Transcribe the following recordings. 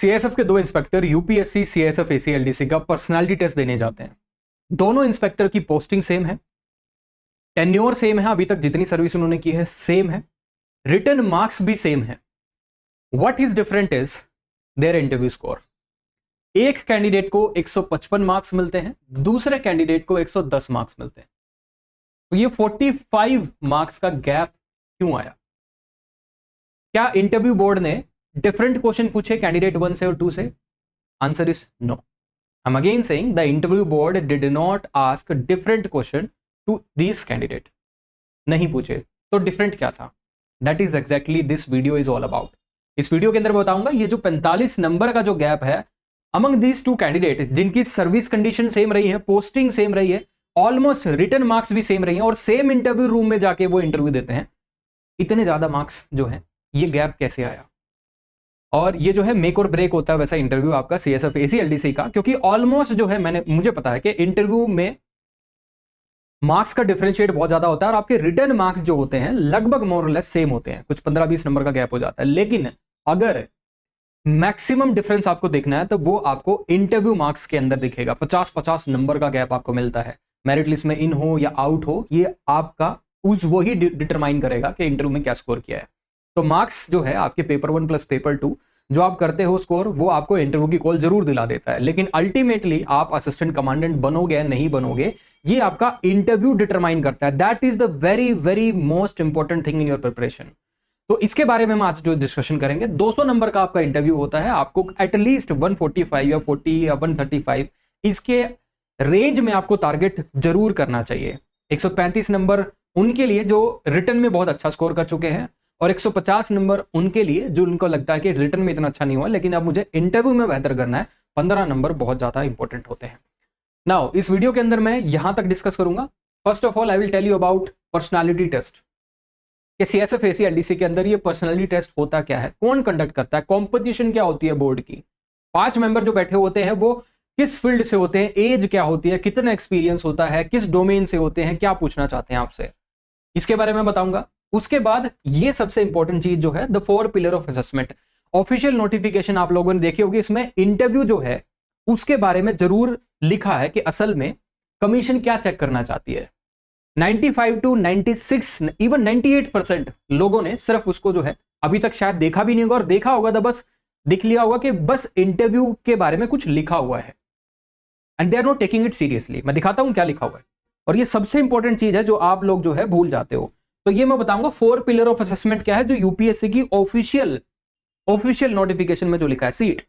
CSF के दो inspector UPSC CSF एसीएलडीसी का पर्सनालिटी टेस्ट देने जाते हैं। दोनों इंस्पेक्टर की पोस्टिंग सेम है, टेन्योर सेम है, अभी तक जितनी सर्विस उन्होंने की है सेम है, रिटन मार्क्स भी सेम है। What is different is their interview score. एक कैंडिडेट को 155 मार्क्स मिलते हैं, दूसरे कैंडिडेट को 110 मार्क्स मिलते हैं। तो ये 45 मार्क्स का गैप क्यों आया? क्या इंटरव्यू बोर्ड ने डिफरेंट क्वेश्चन पूछे कैंडिडेट 1 से और 2 से? Answer is no. I am again saying the interview board did not ask different question to this candidate. नहीं पूछे तो डिफरेंट क्या था? That is exactly this video is all about. इस वीडियो के अंदर बताऊंगा ये जो 45 नंबर का जो गैप है अमंग दीज टू कैंडिडेट, जिनकी सर्विस कंडीशन सेम रही है, पोस्टिंग सेम रही है, ऑलमोस्ट रिटन मार्क्स भी सेम रही है और सेम इंटरव्यू रूम में जाके वो इंटरव्यू देते हैं, इतने ज्यादा मार्क्स जो है ये गैप कैसे आया? और ये जो है मेक और ब्रेक होता है वैसा इंटरव्यू आपका सीएसएफ एसीएलडीसी का, क्योंकि ऑलमोस्ट जो है मुझे पता है कि इंटरव्यू में मार्क्स का डिफरेंशिएट बहुत ज्यादा होता है और आपके रिटर्न मार्क्स जो होते हैं लगभग मोर और लेस सेम होते हैं, कुछ 15-20 नंबर का गैप हो जाता है। लेकिन अगर मैक्सिमम डिफरेंस आपको देखना है तो वो आपको इंटरव्यू मार्क्स के अंदर दिखेगा। 50-50 नंबर का गैप आपको मिलता है। मेरिट लिस्ट में इन हो या आउट हो, ये आपका वही डिटरमाइन करेगा कि इंटरव्यू में क्या स्कोर किया है। तो मार्क्स जो है आपके पेपर 1 प्लस पेपर 2 जो आप करते हो स्कोर, वो आपको इंटरव्यू की कॉल जरूर दिला देता है। लेकिन अल्टीमेटली आप असिस्टेंट कमांडेंट बनोगे नहीं बनोगे, ये आपका इंटरव्यू डिटरमाइन करता है। That is the very very most important thing in your preparation. तो इसके बारे में हम आज जो डिस्कशन करेंगे, 200 नंबर का आपका इंटरव्यू होता है, आपको एटलीस्ट 145 या 40 या 135 इसके रेंज में आपको टारगेट जरूर करना चाहिए। 135 नंबर उनके लिए जो रिटर्न में बहुत अच्छा स्कोर कर चुके हैं और 150 नंबर उनके लिए जो उनको लगता है कि रिटर्न में इतना अच्छा नहीं हुआ लेकिन अब मुझे इंटरव्यू में बेहतर करना है। 15 नंबर बहुत ज्यादा इंपॉर्टेंट होते हैं। नाउ इस वीडियो के अंदर मैं यहां तक डिस्कस करूंगा। First of all I will tell you about personality test कि सीएसएफ एसीएलडीसी के अंदर ये पर्सनालिटी टेस्ट होता क्या है, कौन कंडक्ट करता है, कॉम्पोजिशन क्या होती है बोर्ड की, 5 मेंबर जो बैठे होते हैं वो किस फील्ड से होते हैं, एज क्या होती है, कितना एक्सपीरियंस होता है, किस डोमेन से होते हैं, क्या पूछना चाहते हैं आपसे, इसके बारे में बताऊंगा। उसके बाद ये सबसे इंपॉर्टेंट चीज जो है the 4 pillar of assessment. Official notification आप लोगों ने देखी होगी, इसमें इंटरव्यू जो है उसके बारे में जरूर लिखा है कि असल में कमीशन क्या चेक करना चाहती है। 95 to 96 इवन 98% लोगों ने सिर्फ उसको जो है अभी तक शायद देखा भी नहीं होगा, और देखा होगा तो बस दिख लिया होगा कि बस इंटरव्यू के बारे में कुछ लिखा हुआ है and they are not taking it seriously. मैं दिखाता हूं क्या लिखा हुआ है, और ये सबसे इंपॉर्टेंट चीज है जो आप लोग जो है भूल जाते हो। तो ये मैं बताऊंगा 4 पिलर ऑफ असेसमेंट क्या है जो यूपीएससी की ऑफिशियल नोटिफिकेशन में जो लिखा है। Seat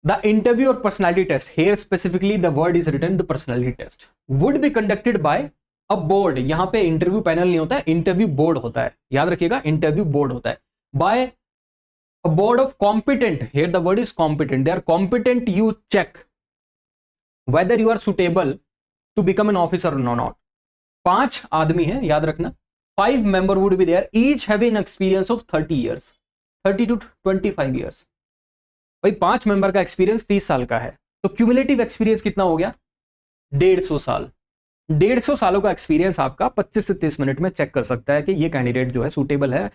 The interview or personality test, here specifically the word is written, the personality test would be conducted by a board। यहां पे इंटरव्यू पैनल नहीं होता है, इंटरव्यू बोर्ड होता है, याद रखिएगा इंटरव्यू बोर्ड होता है। by a board of competent, here the word is competent, they are competent, you check whether you are suitable to become an officer or not। 5 आदमी है, याद रखना। 5 member would be there, each having experience of 30 years, 30 to 25 years। भाई 5 member का experience 30 साल का है, तो क्यूमुलेटिव एक्सपीरियंस कितना हो गया? 150 साल। 150 सालों का एक्सपीरियंस आपका 25 से 30 मिनट में चेक कर सकता है कि ये कैंडिडेट जो है सूटेबल है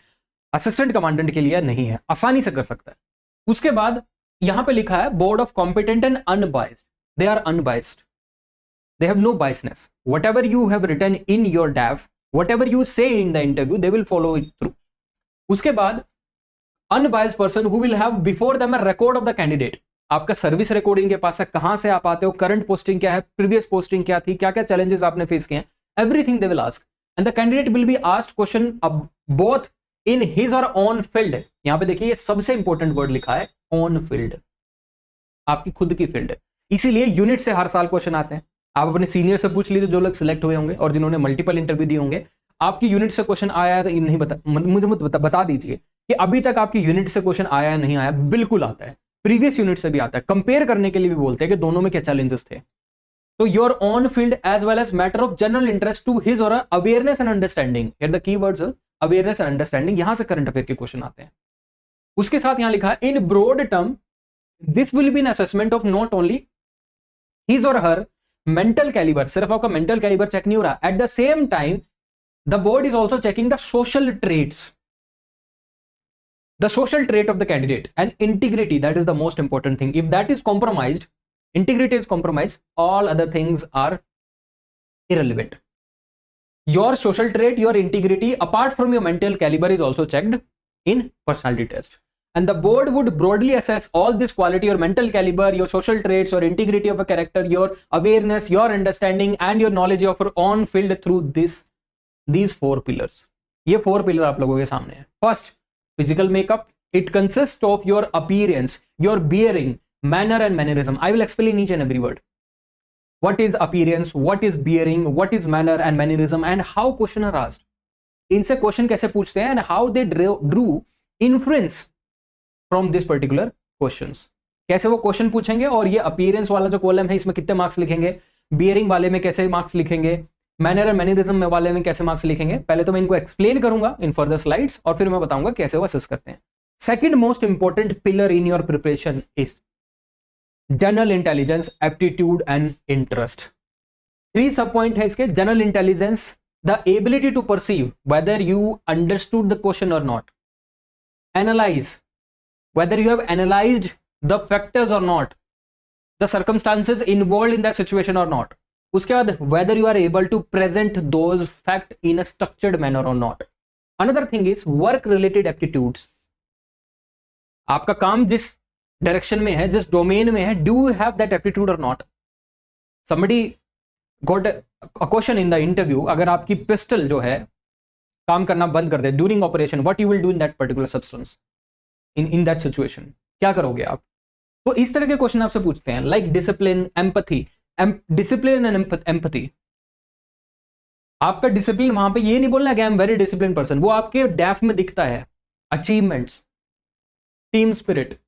असिस्टेंट कमांडेंट के लिए नहीं है, आसानी से कर सकता है। उसके बाद यहां पे लिखा है board of competent and unbiased, they are unbiased, they have no biasness, whatever you have written in your DAF, whatever you say in the interview they will follow it through. उसके बाद unbiased person who will have before them a record of the candidate, आपका service recording के पास है, कहां से आप आते हो, करंट पोस्टिंग क्या है, प्रीवियस पोस्टिंग क्या थी, क्या क्या चैलेंजेस आपने फेस किए हैं, everything they will ask and the candidate will be asked question both in his और ऑन फील्ड। यहां पे देखिए ये सबसे इंपॉर्टेंट वर्ड लिखा है ऑन फील्ड, आपकी खुद की फील्ड है। इसीलिए यूनिट से हर साल क्वेश्चन आते हैं। आप अपने सीनियर से पूछ लीजिए जो लोग सिलेक्ट हुए होंगे और जिन्होंने मल्टीपल इंटरव्यू दिए होंगे, आपकी यूनिट से क्वेश्चन आया है तो नहीं मुझे बता दीजिए कि अभी तक आपकी यूनिट से क्वेश्चन आया है नहीं आया। बिल्कुल आता है, प्रीवियस यूनिट से भी आता है, कंपेयर करने के लिए भी बोलते हैं कि दोनों में क्या चैलेंजेस थे। तो your own field as well as matter of general interest to his और awareness and understanding, here the keywords awareness and understanding, यहां से करंट अफेयर के क्वेश्चन आते हैं। उसके साथ यहां लिखा है in broad term this will be an assessment of not only his और हर मेंटल कैलिबर, सिर्फ आपका मेंटल कैलिबर चेक नहीं हो रहा, eight the same time the board is also checking the social traits, the social trait of the candidate and integrity, that is the most important thing. If that is compromised, integrity is compromised, all other things are irrelevant. Your social trait, your integrity, apart from your mental caliber, is also checked in personality test. And the board would broadly assess all this quality: your mental caliber, your social traits, your integrity of a character, your awareness, your understanding, and your knowledge of your own field through these 4 pillars. ये 4 pillar आप लोगों के सामने है. First, physical makeup. It consist of your appearance, your bearing, manner and mannerism. I will explain each and every word. What is appearance, what is bearing, what is manner and mannerism, and how question are asked. इनसे question कैसे पूछते हैं, and how they drew inference from this particular questions. कैसे वो question पूछेंगे, और ये appearance वाला जो कॉलम है इसमें कितने मार्क्स लिखेंगे, बियरिंग वाले में कैसे मार्क्स लिखेंगे, मैनर एंड मैनरिज्म वाले में कैसे मार्क्स लिखेंगे. पहले तो मैं इनको एक्सप्लेन करूंगा इन फर्दर स्लाइड्स, और फिर मैं बताऊंगा कैसे वो असेस करते हैं. Second most important pillar in your preparation is general intelligence, aptitude and interest. 3 sub point है इसके. General intelligence, the ability to perceive whether you understood the question और not. Analyse whether you have analyzed the factors or not, the circumstances involved in that situation or not. उसके बाद whether you are able to present those fact in a structured manner or not. Another thing is work related aptitudes. आपका काम जिस direction में है, जिस domain में है, do you have that aptitude or not? Somebody got a question in the interview, अगर आपकी पिस्टल जो है काम करना बंद कर दे during operation, what you will do in that particular substance, in that situation, क्या करोगे आप? तो इस तरह के क्वेश्चन आपसे पूछते हैं, like discipline, empathy. Discipline and empathy. आपका डिसिप्लिन वहां पे ये नहीं बोलना कि I am very discipline person, वो आपके डैफ में दिखता है. Achievements, team spirit,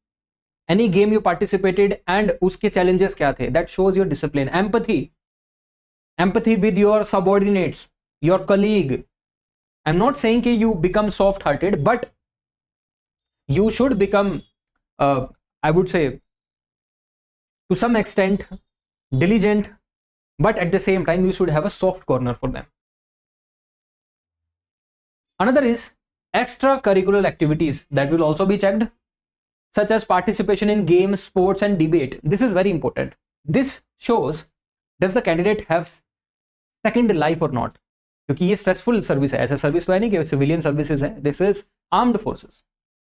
any game you participated and उसके चैलेंजेस क्या थे, that shows your discipline. Empathy with your subordinates, your colleague. I am not saying कि you become soft hearted, but you should become I would say to some extent diligent, but at the same time you should have a soft corner for them. Another is extracurricular activities that will also be checked, such as participation in games, sports and debate. This is very important. This shows does the candidate have second life or not, क्योंकि ये stressful service है. ऐसा service तो है नहीं कि civilian services है. This is armed forces.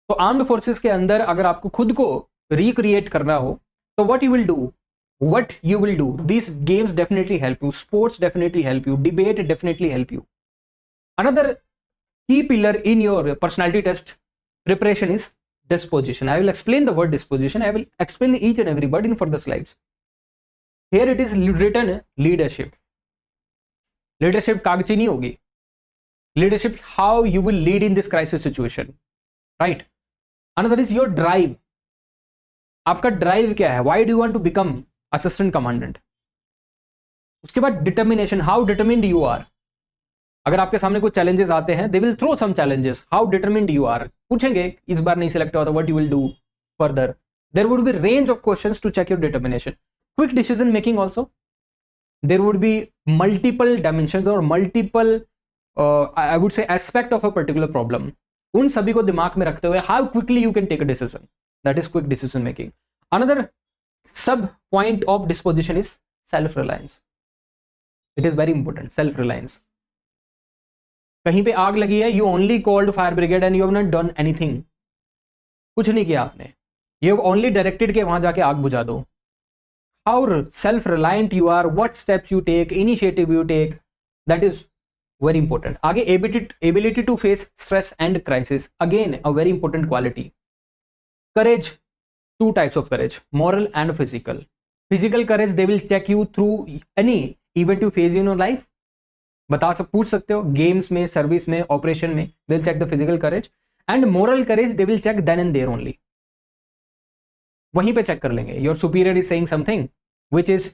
तो आर्म्ड फोर्सेस के अंदर अगर आपको खुद को रिक्रिएट करना हो, तो what you will do, these games definitely help you, sports definitely help you, debate definitely help you. Another key pillar in your personality test preparation is disposition. I will explain the word disposition. I will explain each and every word in further slides. Here it is written leadership. Leadership कागजी नहीं होगी. Leadership, how you will lead in this crisis situation, right? Another is your drive. आपका drive क्या है, why do you want to become assistant commandant. उसके बाद determination, how determined you are. अगर आपके सामने कुछ चैलेंजेस आते हैं, they will throw some challenges, how determined you are. पूछेंगे इस बार नहीं सिलेक्ट हुआ तो what you will do further. There would be range of questions to check your determination. Quick decision making also. There would be multiple dimensions और multiple I would say aspect of a particular problem. उन सभी को दिमाग में रखते हुए how quickly you can take a decision, that is quick decision making. Another sub point of disposition is self reliance. It is very important, self reliance. कहीं पे आग लगी है, you only called fire brigade and you have not done anything. कुछ नहीं किया आपने, you have only directed के वहां जाके आग बुझा दो. How self reliant you are, what steps you take, initiative you take, that is very important. आगे ability to face stress and crisis, again a very important quality. Courage, 2 types of courage, moral and physical. Physical courage, they will check you through any event you face in your life. पूछ सकते हो, games में, service में, operation में, they will check the physical courage. And moral courage, they will check then and there only. वहीं पे check कर लेंगे. Your superior is saying something which is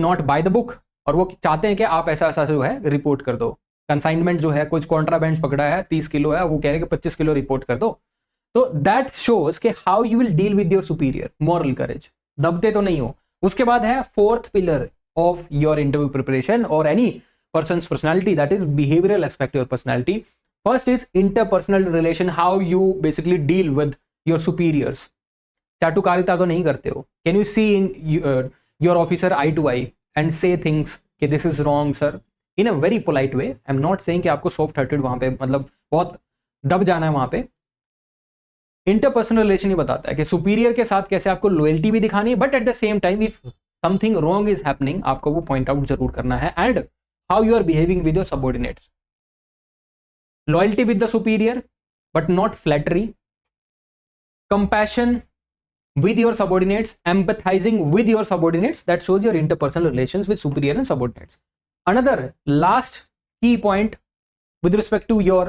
not by the book, और वो चाहते हैं कि आप ऐसा ऐसा जो है रिपोर्ट कर दो. कंसाइनमेंट जो है, कुछ कॉन्ट्राबैंड पकड़ा है 30 किलो है, वो कह रहे हैं कि 25 किलो रिपोर्ट कर दो. तो दैट शोज कि how you will deal with your superior. Moral courage, दबते तो नहीं हो. उसके बाद है 4th pillar of your interview preparation और any person's personality, that is behavioural aspect your personality. First is interpersonal relation, how you basically deal with your superiors. चाटुकारिता तो नहीं करते हो। Can you see in your officer eye to eye and say things कि this is wrong sir, in a very polite way. I am not saying कि आपको soft hearted वहां पे मतलब बहुत दब जाना है वहां पे। इंटरपर्सनल रिलेशन ही बताता है कि सुपीरियर के साथ कैसे आपको लॉयल्टी भी दिखानी है, but at the same time if something wrong is happening आपको वो पॉइंट आउट जरूर करना है। And how you are behaving with your subordinates, loyalty with the superior but not flattery, compassion with your subordinates, empathizing with your subordinates, that shows your interpersonal relations with superior and subordinates. Another last key point with respect to your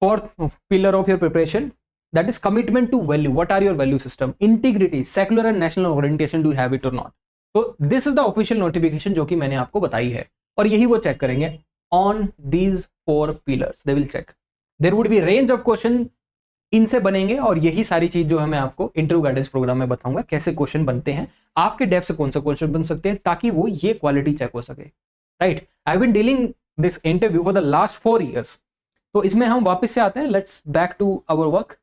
fourth pillar of your preparation, that is commitment to value. What are your value system? Integrity, secular and national orientation, do you have it or not? So this is the official notification जो कि मैंने आपको बताई है, और यही वो check करेंगे on these 4 pillars. They will check. There would be range of question इनसे बनेंगे, और यही सारी चीज जो है मैं आपको इंटरव्यू गाइडेंस प्रोग्राम में बताऊंगा कैसे क्वेश्चन बनते हैं, आपके डेप्थ से कौन सा क्वेश्चन बन सकते हैं, ताकि वो ये क्वालिटी चेक हो सके। Right, I been dealing this interview for the last 4 years। तो इसमें हम वापस से आते हैं, let's back to our work.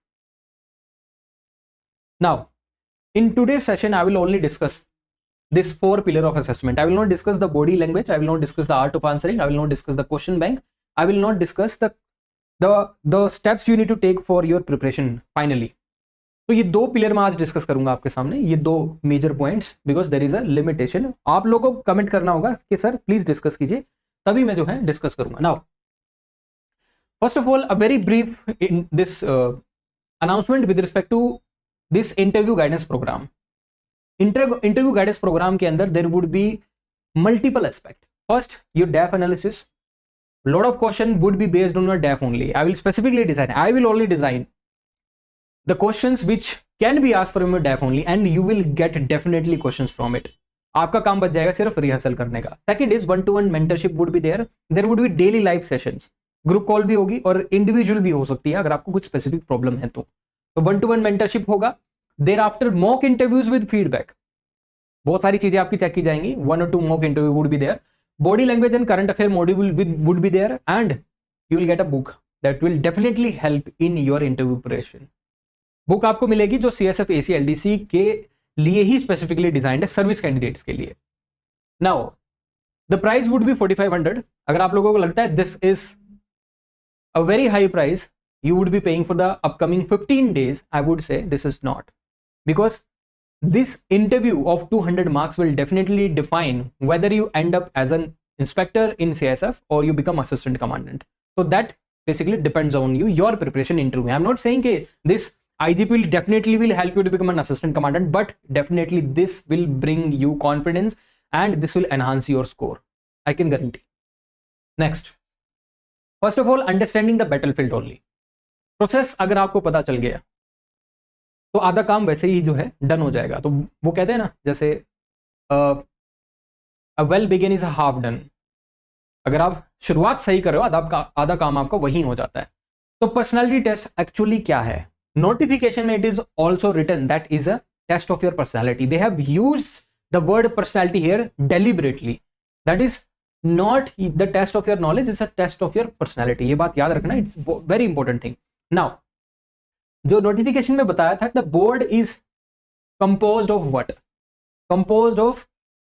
Now in today's session I will only discuss this 4 pillar of assessment. I will not discuss the body language, I will not discuss the art of answering, I will not discuss the question bank, I will not discuss the steps you need to take for your preparation finally. तो ये 2 pillar मैं आज discuss करूंगा आपके सामने, ये 2 major points, because there is a limitation. आप लोगों को कमेंट करना होगा कि सर प्लीज डिस्कस कीजिए, तभी मैं जो है डिस्कस करूंगा। Now first of all a very brief in this announcement with respect to this interview guidance program. Interview guidance program के अंदर there would be multiple aspect. First your DAF analysis, lot of question would be based on your DAF only. I will specifically design, I will only design the questions which can be asked from your DAF only, and you will get definitely questions from it. आपका काम बच जाएगा सिर्फ rehearsal करने का। Second is 1-to-1 mentorship would be there would be daily live sessions, group call भी होगी और इंडिविजुअल भी हो सकती है अगर आपको कुछ स्पेसिफिक प्रॉब्लम है तो 1-to-1 मेंटरशिप होगा। Thereafter mock interviews with feedback, बहुत सारी चीजें आपकी चेक की जाएंगी। 1 or 2 mock interview would be there. Body language and current affair module would be there, and you will get a book that will definitely help in your interview preparation. Book आपको मिलेगी जो CSF AC LDC के लिए ही specifically designed है, service candidates के लिए। Now the price would be 4500। अगर आप लोगों को लगता है this is a very high price, you would be paying for the upcoming 15 days, I would say this is not, because this interview of 200 marks will definitely define whether you end up as an inspector in CSF or you become assistant commandant. So that basically depends on you, your preparation interview. I'm not saying that this IGP will definitely help you to become an assistant commandant, but definitely this will bring you confidence and this will enhance your score. I can guarantee. Next, first of all, understanding the battlefield only. Process अगर आपको पता चल गया तो आधा काम वैसे ही जो है डन हो जाएगा। तो वो कहते हैं ना, जैसे a well begin is a half done. अगर आप शुरुआत सही कर रहे हो आधा काम आपका वही हो जाता है। तो पर्सनालिटी टेस्ट एक्चुअली क्या है? नोटिफिकेशन में it is also written that is a test of your personality. They have used the word personality here deliberately. That is not the test of your knowledge, it's a test of your personality. ये बात याद रखना, it's very important thing. Now जो notification में बताया था, the board is composed of what? Composed of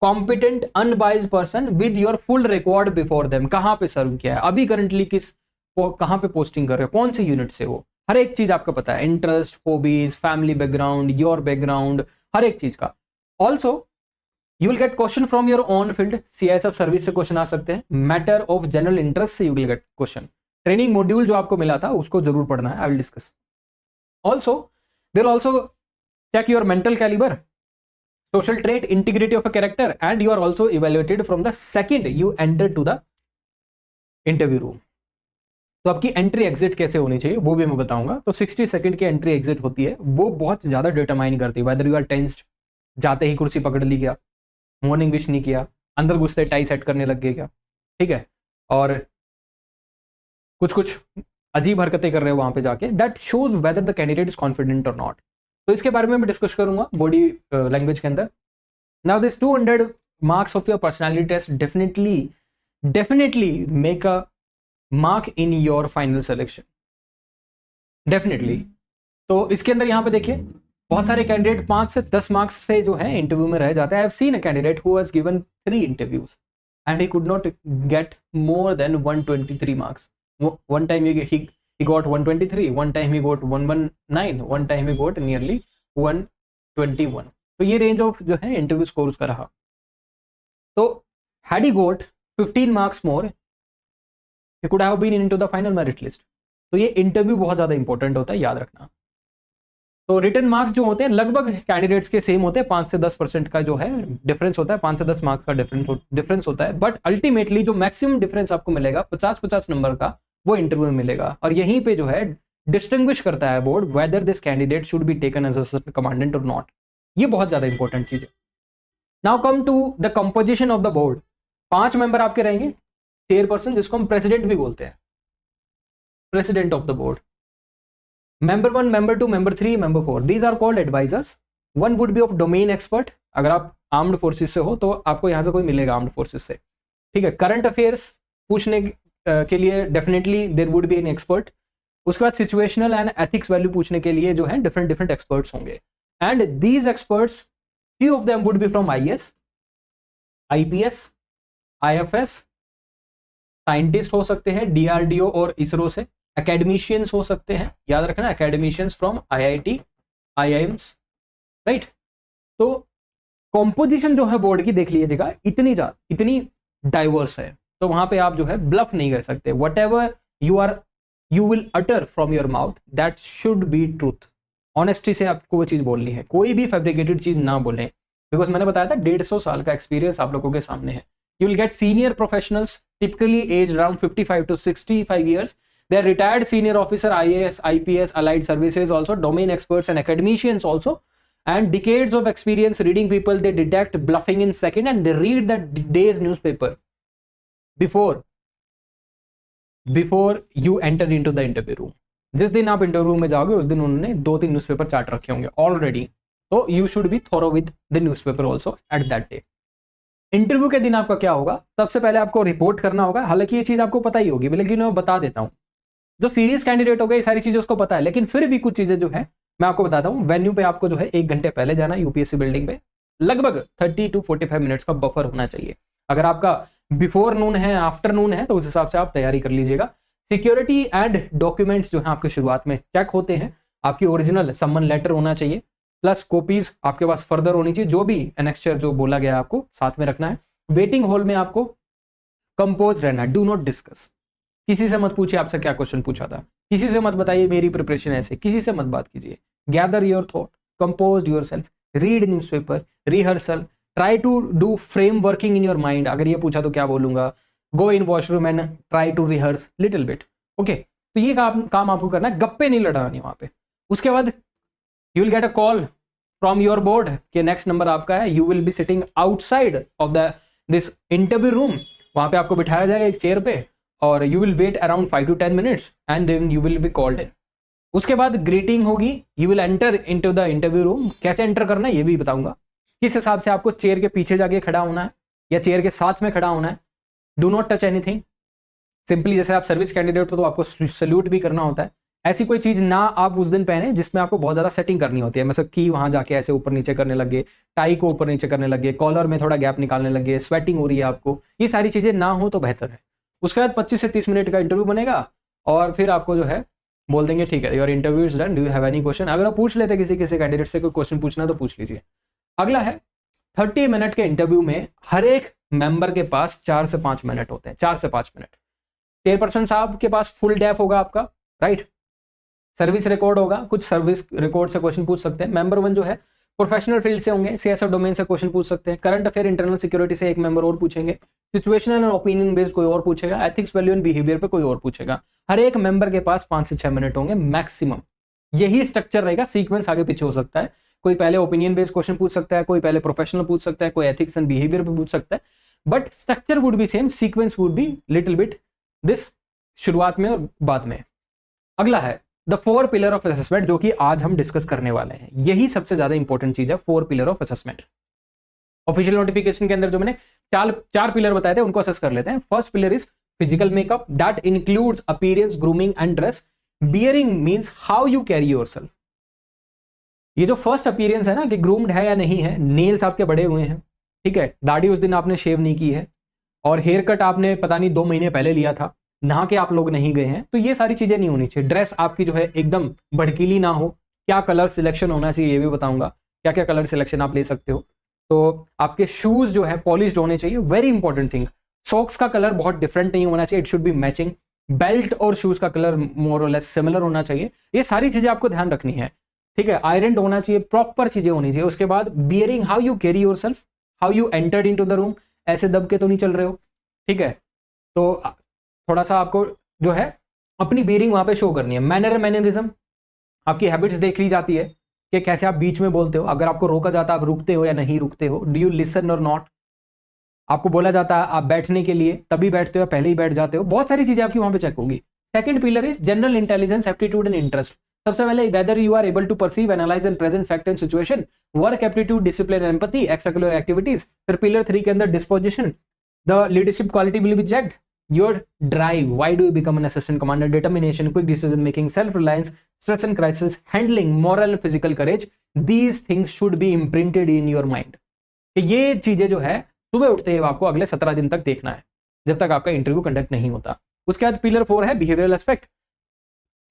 competent unbiased person with your full record before them. कहां पे सर्व किया है, अभी करंटली कहां पे पोस्टिंग कर रहे हो, कौन सी यूनिट से हो, हर एक चीज आपका पता है। Interest, hobbies, family background, your background, हर एक चीज का। Also you will get question from your own field. CISF service से क्वेश्चन आ सकते हैं। मैटर ऑफ जनरल इंटरेस्ट से you will get question. Training module जो आपको मिला था उसको जरूर पढ़ना है, I will discuss. Also, they'll also check your mental caliber, social trait, integrity of a character, and you are also evaluated from the second you enter to the interview room. तो आपकी एंट्री एग्जिट कैसे होनी चाहिए वो भी मैं बताऊंगा। तो 60 सेकंड की एंट्री एग्जिट होती है, वो बहुत ज्यादा डिटरमाइन करती है वेदर यू आर टेंस्ड, जाते ही कुर्सी पकड़ ली क्या, मॉर्निंग विश नहीं किया, अंदर घुसते टाई सेट करने लग गए क्या, ठीक है, और कुछ अजीब हरकतें कर रहे हो वहां पे जाके, that shows weather the candidate is confident और नॉट। तो इसके बारे में मैं डिस्कस करूंगा बॉडी लैंग्वेज के अंदर। Now this 200 marks of your personality test definitely make a mark in your final selection definitely. तो इसके अंदर यहाँ पे देखिए बहुत सारे कैंडिडेट 5 से 10 मार्क्स से जो है इंटरव्यू में रह जाते हैं। I have seen a candidate who has given 3 interviews and he could not get more than 123 marks. One time he got 123, one time he got 119, one time he got nearly 121। तो ये range of जो है interview score उसका रहा। तो had he got 15 marks more he could have been into the final merit list। तो ये interview बहुत ज्यादा इंपॉर्टेंट होता है, याद रखना। तो रिटर्न मार्क्स जो होते हैं लगभग कैंडिडेट्स के सेम होते हैं, 5 से 10% का जो है डिफरेंस होता है, 5 से 10 मार्क्स का डिफरेंस होता है। बट अल्टीमेटली जो मैक्सिमम डिफरेंस आपको मिलेगा 50-50 नंबर का, वो इंटरव्यू में मिलेगा। और यहीं पे जो है डिस्टिंग्विश करता है board whether this candidate should be taken as a commandant और नॉट। ये बहुत ज्यादा इंपॉर्टेंट चीज है। Now come to the composition of the board. 5 member आपके रहेंगे, चेयरपर्सन जिसको हम प्रेसिडेंट भी बोलते हैं, president of the board. member 1, member 2, member 3, member 4, these are called advisors। one would be of domain expert। अगर आप आर्म्ड फोर्सेस से हो तो आपको यहाँ से कोई मिलेगा आर्म्ड फोर्सेस से, ठीक है। करंट अफेयर्स पूछने के लिए definitely there would be an expert. उसके बाद सिचुएशनल एंड एथिक्स वैल्यू पूछने के लिए जो है डिफरेंट एक्सपर्ट्स होंगे। And these experts few of them would be from IAS, IPS, IFS, scientist हो सकते हैं DRDO और इसरो से, एकेडमिशियंस हो सकते हैं, याद रखना academicians from IIT, IIMs, right. तो कॉम्पोजिशन जो है बोर्ड की देख लीजिएगा, इतनी डाइवर्स है, तो वहां पे आप जो है ब्लफ नहीं कर सकते। What ever you will utter from your mouth that should B truth. Honesty से आपको वो चीज बोलनी है, कोई भी फैब्रिकेटेड चीज ना बोलें, बिकॉज मैंने बताया था 150 साल का एक्सपीरियंस आप लोगों के सामने है। You will get senior professionals typically age around 55 to 65 years। They are retired senior officer, IAS, IPS, allied services also, domain experts and academicians also, and decades of experience reading people. They detect bluffing in second and they read the day's newspaper before you enter into the interview room। जिस दिन आप interview में जाओगे उस दिन उन्होंने 2-3 newspaper chart रखे होंगे ऑलरेडी, तो you should be thorough with the newspaper also at that day. Interview के दिन आपका क्या होगा, सबसे पहले आपको रिपोर्ट करना होगा। हालांकि ये चीज आपको पता ही होगी, लेकिन मैं बता देता हूँ। जो सीरियस कैंडिडेट हो गए ये सारी चीजें उसको पता है, लेकिन फिर भी कुछ चीजें जो है मैं आपको बताता हूँ। वेन्यू पे आपको जो है 1 घंटे पहले जाना, यूपीएससी बिल्डिंग पे लगभग 30 to 45 मिनट्स का बफर होना चाहिए। अगर आपका बिफोर नून है, आफ्टरनून है, तो उस हिसाब से आप तैयारी कर लीजिएगा। सिक्योरिटी एंड डॉक्यूमेंट्स जो है आपके शुरुआत में चेक होते हैं। आपकी ओरिजिनल सम्मन लेटर होना चाहिए, प्लस कॉपीज आपके पास फर्दर होनी चाहिए। जो भी एनेक्स्चर जो बोला गया आपको साथ में रखना है। वेटिंग हॉल में आपको कंपोज रहना है, डू नॉट डिस्कस। किसी से मत पूछिए आपसे क्या क्वेश्चन पूछा था, किसी से मत बताइए मेरी प्रिपरेशन ऐसे, किसी से मत बात कीजिए। Gather your thought, compose yourself, read newspaper, rehearsal, try to do frame working in your mind. अगर ये पूछा तो क्या बोलूंगा, go in washroom and try to rehearse little bit. Okay, तो ये काम आपको करना है, गप्पे नहीं लड़ानी वहां पे। उसके बाद you will get a call from your board कि नेक्स्ट नंबर आपका है। You will be sitting outside of this interview room. वहां पे आपको बिठाया जाएगा एक चेयर पे और you will wait around 5 to 10 minutes and then you will be called in. उसके बाद ग्रीटिंग होगी, you will enter into the interview room. कैसे एंटर करना है ये भी बताऊंगा। किस हिसाब से आपको चेयर के पीछे जाके खड़ा होना है या चेयर के साथ में खड़ा होना है। Do not touch anything. Simply जैसे आप सर्विस कैंडिडेट हो तो आपको सल्यूट भी करना होता है। ऐसी कोई चीज ना आप उस दिन पहने जिसमें आपको बहुत ज्यादा सेटिंग करनी होती है, मतलब कि वहां जाके ऐसे ऊपर नीचे करने लगे, टाई को ऊपर नीचे करने लगे, कॉलर में थोड़ा गैप निकालने लगे, स्वेटिंग हो रही है आपको, ये सारी चीजें ना हो तो बेहतर है। उसके बाद 25 से 30 मिनट का इंटरव्यू बनेगा और फिर आपको जो है बोल देंगे ठीक है your interview is done, do you have any question. अगर आप पूछ लेते किसी कैंडिडेट से कोई क्वेश्चन पूछना तो पूछ लीजिए। अगला है 30 मिनट के इंटरव्यू में हर एक मेंबर के पास 4 से 5 मिनट होते हैं, 4 से 5 मिनट। चेयरपर्सन साहब के पास फुल डेफ होगा आपका, राइट। सर्विस रिकॉर्ड होगा, कुछ सर्विस रिकॉर्ड से क्वेश्चन पूछ सकते हैं। मेंबर 1 जो है प्रोफेशनल फील्ड से होंगे, सीएसएफ डोमेन से क्वेश्चन पूछ सकते हैं। करंट अफेयर, इंटरनल सिक्योरिटी से एक मेंबर और पूछेंगे। सिचुएशनल एंड ओपिनियन बेस्ड कोई और पूछेगा। एथिक्स, वैल्यू एंड बिहेवियर पे कोई और पूछेगा। हर एक मेंबर के पास 5 से 6 मिनट होंगे मैक्सिमम। यही स्ट्रक्चर रहेगा, सीक्वेंस आगे पीछे हो सकता है। कोई पहले ओपिनियन बेस्ड क्वेश्चन पूछ सकता है, कोई पहले प्रोफेशनल पूछ सकता है, कोई एथिक्स एंड बिहेवियर पे पूछ सकता है, but structure would be same, sequence would be little bit this, शुरुआत में और बाद में। अगला है द 4 पिलर ऑफ असेसमेंट, जो कि आज हम डिस्कस करने वाले हैं। यही सबसे ज्यादा इंपॉर्टेंट चीज है, 4 pillar of assessment. Official notification के अंदर जो मैंने 4 पिलर बताए थे उनको असेस कर लेते हैं। First pillar is physical makeup that includes appearance, grooming and dress. Bearing means how you carry yourself. ये जो फर्स्ट अपीयरेंस है ना कि ग्रूम्ड है या नहीं है, नेल्स आपके बड़े हुए हैं, ठीक है, दाढ़ी उस दिन आपने शेव नहीं की है, और हेयर कट आपने पता नहीं 2 महीने पहले लिया था, नहा के आप लोग नहीं गए हैं, तो ये सारी चीजें नहीं होनी चाहिए. ड्रेस आपकी जो है एकदम भड़कीली ना हो. क्या कलर सिलेक्शन होना चाहिए ये भी बताऊंगा, क्या क्या कलर सिलेक्शन आप ले सकते हो. तो आपके शूज जो है पॉलिश्ड होने चाहिए, वेरी इंपॉर्टेंट थिंग. सॉक्स का कलर बहुत डिफरेंट नहीं होना चाहिए, it should be matching. Belt और शूज का कलर मोर और लेस सिमिलर होना चाहिए. ये सारी चीजें आपको ध्यान रखनी है, ठीक है. आयरन होना चाहिए, प्रॉपर चीजें होनी चाहिए. उसके बाद bearing how you carry yourself, how you entered into the room. ऐसे दब के तो नहीं चल रहे हो, ठीक है. तो थोड़ा सा आपको जो है अपनी बियरिंग वहां पे शो करनी है. मैनरिज्म, आपकी हैबिट्स देख ली जाती है कि कैसे आप बीच में बोलते हो. अगर आपको रोका जाता है आप रुकते हो या नहीं रुकते हो. डू यू लिसन और नॉट. आपको बोला जाता है आप बैठने के लिए, तभी बैठते हो, पहले ही बैठ जाते हो. बहुत सारी चीजें आपकी वहां पे चेक होगी. Second pillar is general intelligence, aptitude and interest. सबसे पहले whether you are able to perceive, analyse and present fact and situation. Work aptitude, discipline, empathy, extracurricular activities. फिर पिलर 3 के अंदर disposition, the leadership quality will be checked. Your drive, why do you become an assistant commander, determination, quick decision making, self reliance, stress and crisis handling, moral and physical courage. These things should be imprinted in your mind. ये चीजें जो है सुबह उठते ही आपको अगले 17 दिन तक देखना है, जब तक आपका इंटरव्यू कंडक्ट नहीं होता. उसके बाद पिलर 4 है बिहेवियरल एस्पेक्ट.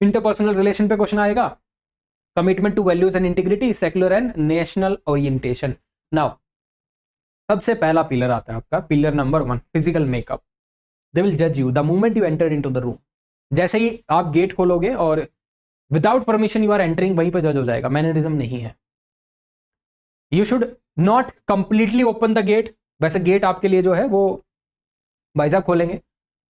इंटरपर्सनल रिलेशन पे क्वेश्चन आएगा. Commitment to values and integrity, secular and national orientation. Now सबसे पहला पिलर आता है आपका pillar number 1, physical makeup. They will जज you the moment you enter into the room. जैसे ही आप गेट खोलोगे और without permission you are entering, वहीं पे जज हो जाएगा. मैनरिज्म नहीं है. You should not completely open the gate. वैसे गेट आपके लिए जो है वो भाई साहब खोलेंगे,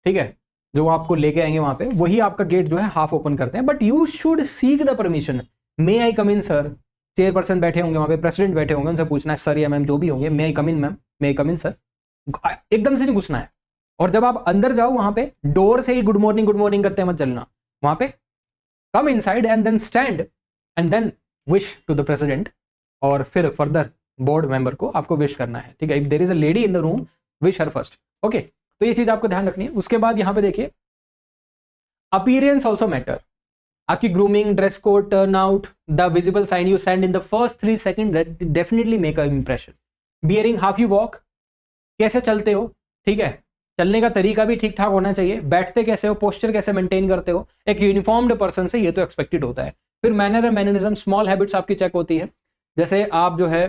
ठीक है, जो आपको लेके आएंगे वहां पे, वही आपका गेट जो है हाफ ओपन करते हैं. But you should seek the permission. May I come in sir. Chairperson बैठे होंगे वहां पे, प्रेसिडेंट बैठे होंगे, उनसे पूछना है सर या मैम जो भी होंगे, मे आई कम इन मैम, मे आई कम इन सर. एकदम से नहीं घुसना है. और जब आप अंदर जाओ वहां पे डोर से ही गुड मॉर्निंग करते मत चलना. वहां पे come inside and then stand and then wish to the president, और फिर फर्दर बोर्ड मेंबर को आपको विश करना है, ठीक है. If there is a lady in the room, wish her first. Okay, तो ये चीज आपको ध्यान रखनी है. उसके बाद यहां पे देखिए अपीयरेंस ऑल्सो मैटर. आपकी grooming, dress code, turn out, the visible sign you send in the first 3 second definitely make a impression. Bearing how you walk, कैसे चलते हो, ठीक है, चलने का तरीका भी ठीक ठाक होना चाहिए. बैठते कैसे हो, पोस्चर कैसे मेंटेन करते हो. एक यूनिफॉर्म्ड पर्सन से ये तो एक्सपेक्टेड होता है. फिर manner and mannerism, small habits आपकी चेक होती है. जैसे आप जो है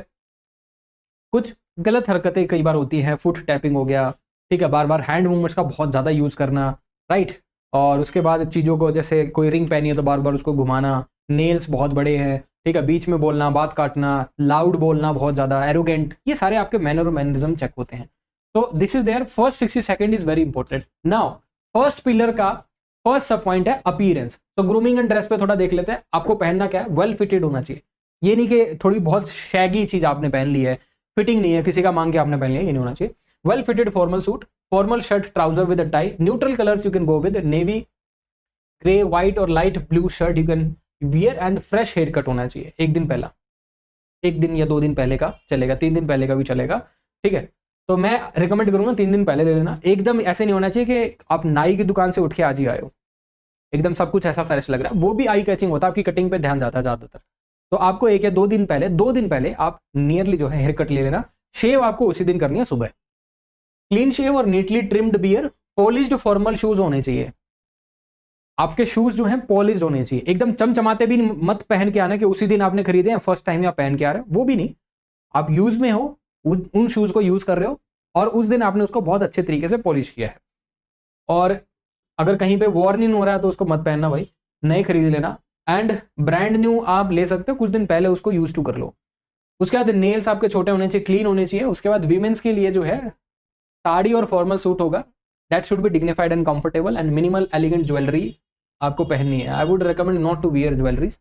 कुछ गलत हरकतें कई बार होती हैं, फुट टैपिंग हो गया, ठीक है, बार बार हैंड मूवमेंट्स का बहुत ज़्यादा यूज़ करना, राइट. और उसके बाद चीज़ों को, जैसे कोई रिंग पहनी है तो बार बार उसको घुमाना, नेल्स बहुत बड़े हैं, ठीक है, बीच में बोलना, बात काटना, लाउड बोलना बहुत ज़्यादा, एरोगेंट, ये सारे आपके मैनर और मैनरिज्म चेक होते हैं. तो this is there. First 60 second is very important. Now first pillar का फर्स्ट सब पॉइंट है अपीयरेंस. तो ग्रूमिंग एंड ड्रेस पे थोड़ा देख लेते हैं. आपको पहनना क्या है, वेल फिटेड होना चाहिए. ये नहीं कि थोड़ी बहुत शैगी चीज आपने पहन ली है, फिटिंग नहीं है, किसी का मांग के आपने पहन लिया, ये नहीं होना चाहिए. Well fitted formal suit, formal shirt, trouser with a tie, neutral colours you can go with, navy, grey, white और light blue shirt you can wear, and fresh hair cut होना चाहिए. एक दिन पहला, 1 दिन या 2 दिन पहले का चलेगा, 3 दिन पहले का भी चलेगा, ठीक है. तो मैं रिकमेंड करूंगा 3 दिन पहले ले लेना. एकदम ऐसे नहीं होना चाहिए कि आप नाई की दुकान से उठ के आज ही आए हो, एकदम सब कुछ ऐसा फ्रेश लग रहा है, वो भी आई कैचिंग होता है, आपकी कटिंग पे ध्यान जाता है ज्यादातर. तो आपको 1 या 2 दिन पहले आप नियरली जो है हेयर कट ले लेना. शेव आपको उसी दिन करनी है सुबह. क्लीन शेव और neatly trimmed beard, polished formal shoes होने चाहिए. आपके शूज जो हैं पॉलिश्ड होने चाहिए. एकदम चमचमाते भी मत पहन के आना कि उसी दिन आपने खरीदे हैं, फर्स्ट टाइम आप पहन के आ रहे हो, वो भी नहीं. आप यूज में हो, उन शूज को यूज कर रहे हो, और उस दिन आपने उसको बहुत अच्छे तरीके से पॉलिश किया है. और अगर कहीं पे वॉर्न इन हो रहा है तो उसको मत पहनना भाई, नए खरीद लेना. एंड ब्रांड न्यू आप ले सकते हो, कुछ दिन पहले उसको यूज टू कर लो. उसके बाद नेल्स आपके छोटे होने चाहिए, क्लीन होने चाहिए. उसके बाद वीमेंस के लिए जो है साड़ी और फॉर्मल सूट होगा, that should be dignified and comfortable, and minimal elegant jewellery आपको पहननी है. I would recommend not to wear jewelleries.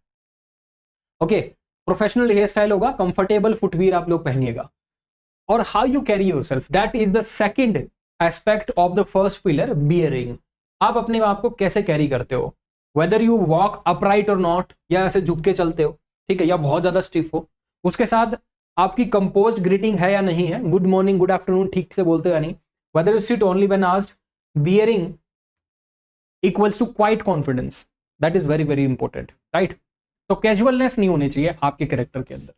Okay, professional hairstyle होगा, कंफर्टेबल फुटवियर आप लोग पहनिएगा. और how you carry yourself, that is the second aspect of the first pillar, bearing. आप अपने आप को कैसे कैरी करते हो, वेदर यू वॉक अपराइट और नॉट, या ऐसे झुक के चलते हो, ठीक है, या बहुत ज्यादा स्टिफ हो. उसके साथ आपकी कंपोज्ड ग्रीटिंग है या नहीं है, गुड मॉर्निंग, गुड आफ्टरनून ठीक से बोलते हो या नहीं, whether you sit only when asked. Bearing equals to quiet confidence, that is very very important, right. तो कैजुअलनेस नहीं होनी चाहिए आपके कैरेक्टर के अंदर।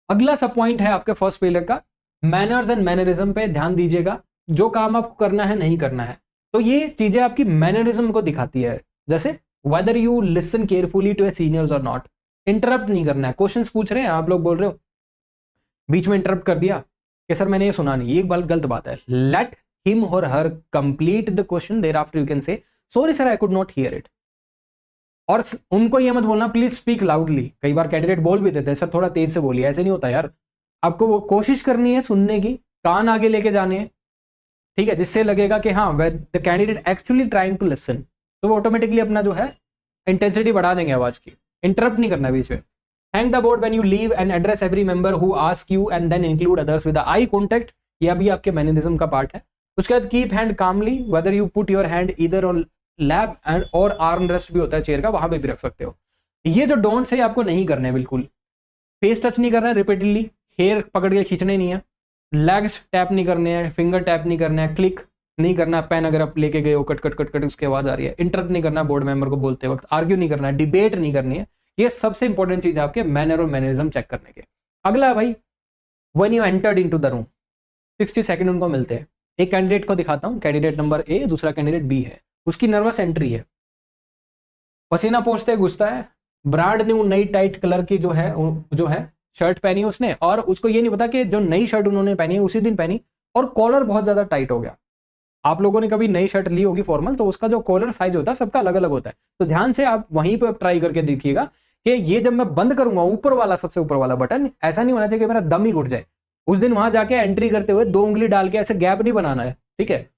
अगला सब पॉइंट है आपके फर्स्ट पिलर का, मैनर्स एंड मैनरिज्म पे ध्यान दीजिएगा, जो काम आपको करना है नहीं करना है। तो ये चीजें आपकी मैनरिज्म को दिखाती है, जैसे whether you listen carefully to a seniors और नॉट, इंटरप्ट नहीं करना है। क्वेश्चंस पूछ रहे हैं, आप लोग बोल रहे हो, बीच में इंटरप्ट कर दिया कि सर मैंने ये सुना नहीं, ये एक बात गलत बात है। लेट हिम और her complete the question, thereafter you can say sorry sir I could not hear it. और उनको ये मत बोलना प्लीज स्पीक लाउडली, कई बार कैंडिडेट बोल भी देते हैं सर थोड़ा तेज से बोलिए, ऐसे नहीं होता यार। आपको वो कोशिश करनी है सुनने की, कान आगे लेके जाने हैं, ठीक है, जिससे लगेगा कि हाँ the candidate actually trying to listen, तो वो ऑटोमेटिकली अपना जो है इंटेंसिटी बढ़ा देंगे आवाज की। इंटरप्ट नहीं करना बीच में। Thank the board when you leave and address every member who ask you and then include others with eye contact, यह भी आपके मैनरिज्म का पार्ट है। उसके बाद keep hand calmly, whether you put your hand इधर और लैप एंड और आर्म रेस्ट भी होता है चेयर का, वहां पे भी रख सकते हो। ये जो डोंट्स है आपको नहीं करने, बिल्कुल फेस टच नहीं करना है रिपीटेडली, हेयर पकड़ के खींचने नहीं है, लेग्स टैप नहीं करने हैं, फिंगर टैप नहीं करना है, क्लिक नहीं करना, पेन अगर आप लेके गए हो कट कट कट कट उसकी आवाज आ रही है, इंटरप्ट नहीं करना बोर्ड मेंबर को बोलते वक्त, आर्ग्यू नहीं करना है, डिबेट नहीं करनी है। ये सबसे इंपॉर्टेंट चीज है आपके मैनर और मैनरिज्म चेक करने के। अगला भाई, when you entered into the room, 60 second उनको मिलते हैं। एक कैंडिडेट को दिखाता हूं, कैंडिडेट नंबर ए, दूसरा कैंडिडेट बी है, उसकी नर्वस एंट्री है, पसीना पोंछते घुसता है, ब्रांड न्यू नई टाइट कलर की जो है शर्ट पहनी उसने, और उसको ये नहीं पता कि जो नई शर्ट उन्होंने पहनी है उसी दिन पहनी, और कॉलर बहुत ज्यादा टाइट हो गया। आप लोगों ने कभी नई शर्ट ली होगी फॉर्मल, तो उसका जो कॉलर साइज होता है सबका अलग अलग होता है, तो ध्यान से आप वहीं पे ट्राई करके देखिएगा कि ये जब मैं बंद करूंगा ऊपर वाला, सबसे ऊपर वाला बटन, ऐसा नहीं होना चाहिए कि मेरा दम ही घुट जाए। उस दिन वहां जाके एंट्री करते हुए 2 उंगली डाल के ऐसे गैप नहीं बनाना है, ठीक है।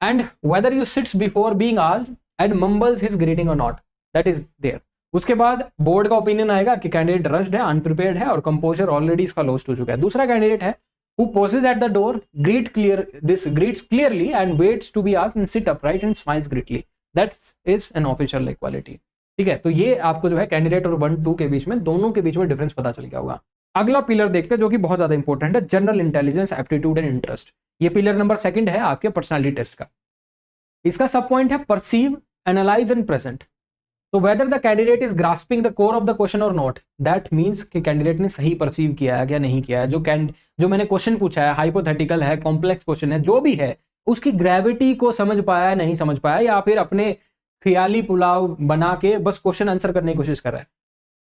And whether you sits before being asked and mumbles his greeting और नॉट, दैट इज देयर। उसके बाद बोर्ड का ओपिनियन आएगा कि कैंडिडेट रश्ड है, अनप्रिपेयर्ड है, और कंपोजर ऑलरेडी इसका लॉस्ट हो चुका है। दूसरा कैंडिडेट है who poses at the door, greets clearly and waits to be asked and sit upright and smiles greatly, that is an official like quality, ठीक है। तो ये आपको जो है कैंडिडेट और 1-2 के बीच में, दोनों के बीच में डिफरेंस पता चल गया होगा। अगला पिलर देखते हैं जो कि बहुत ज्यादा इंपॉर्टेंट है, general intelligence, aptitude and interest. ये पिलर नंबर 2 है आपके पर्सनालिटी टेस्ट का। इसका सब पॉइंट है परसीव, एनालाइज एंड प्रेजेंट। तो weather the candidate is grasping the core of the question और नॉट, दैट मीन्स कि कैंडिडेट ने सही परसीव किया है या नहीं किया है। जो मैंने क्वेश्चन पूछा है, हाइपोथेटिकल है, कॉम्प्लेक्स क्वेश्चन है, जो भी है, उसकी ग्रेविटी को समझ पाया है, नहीं समझ पाया, या फिर अपने ख्याली पुलाव बना के बस क्वेश्चन आंसर करने की कोशिश कर रहा है।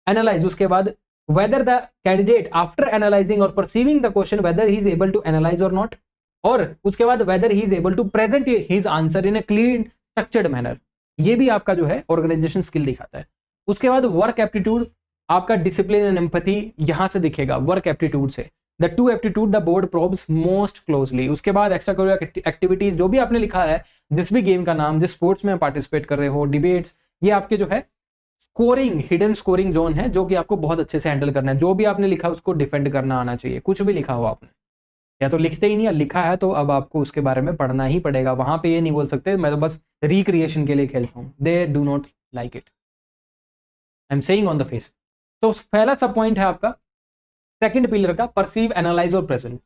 एनालाइज, उसके बाद whether the candidate after analysing और perceiving the question whether he is able to analyse और नॉट, और उसके बाद whether he is able to present his answer in a clean structured manner. ये भी आपका जो है ऑर्गेनाइजेशन स्किल दिखाता है। उसके बाद वर्क एप्टीट्यूड, आपका डिसिप्लिन एंड एम्पैथी यहां से दिखेगा वर्क एप्टीट्यूड से। The 2 aptitude the board probes most closely. उसके बाद एक्स्ट्रा करिकुलर एक्टिविटीज, जो भी आपने लिखा है, जिस भी गेम का नाम, जिस स्पोर्ट्स में पार्टिसिपेट कर रहे हो, डिबेट्स, ये आपके जो है स्कोरिंग, हिडन स्कोरिंग जोन है, जो कि आपको बहुत अच्छे से हैंडल करना है। जो भी आपने लिखा उसको डिफेंड करना आना चाहिए, कुछ भी लिखा हो आपने, या तो लिखते ही नहीं, या लिखा है तो अब आपको उसके बारे में पढ़ना ही पड़ेगा। वहां पे ये नहीं बोल सकते मैं तो बस रिक्रिएशन के लिए खेलता हूँ, they do not like it, I am saying on the face. तो पहला सब पॉइंट है आपका सेकंड पिलर का, परसीव, एनालाइज और प्रेजेंट।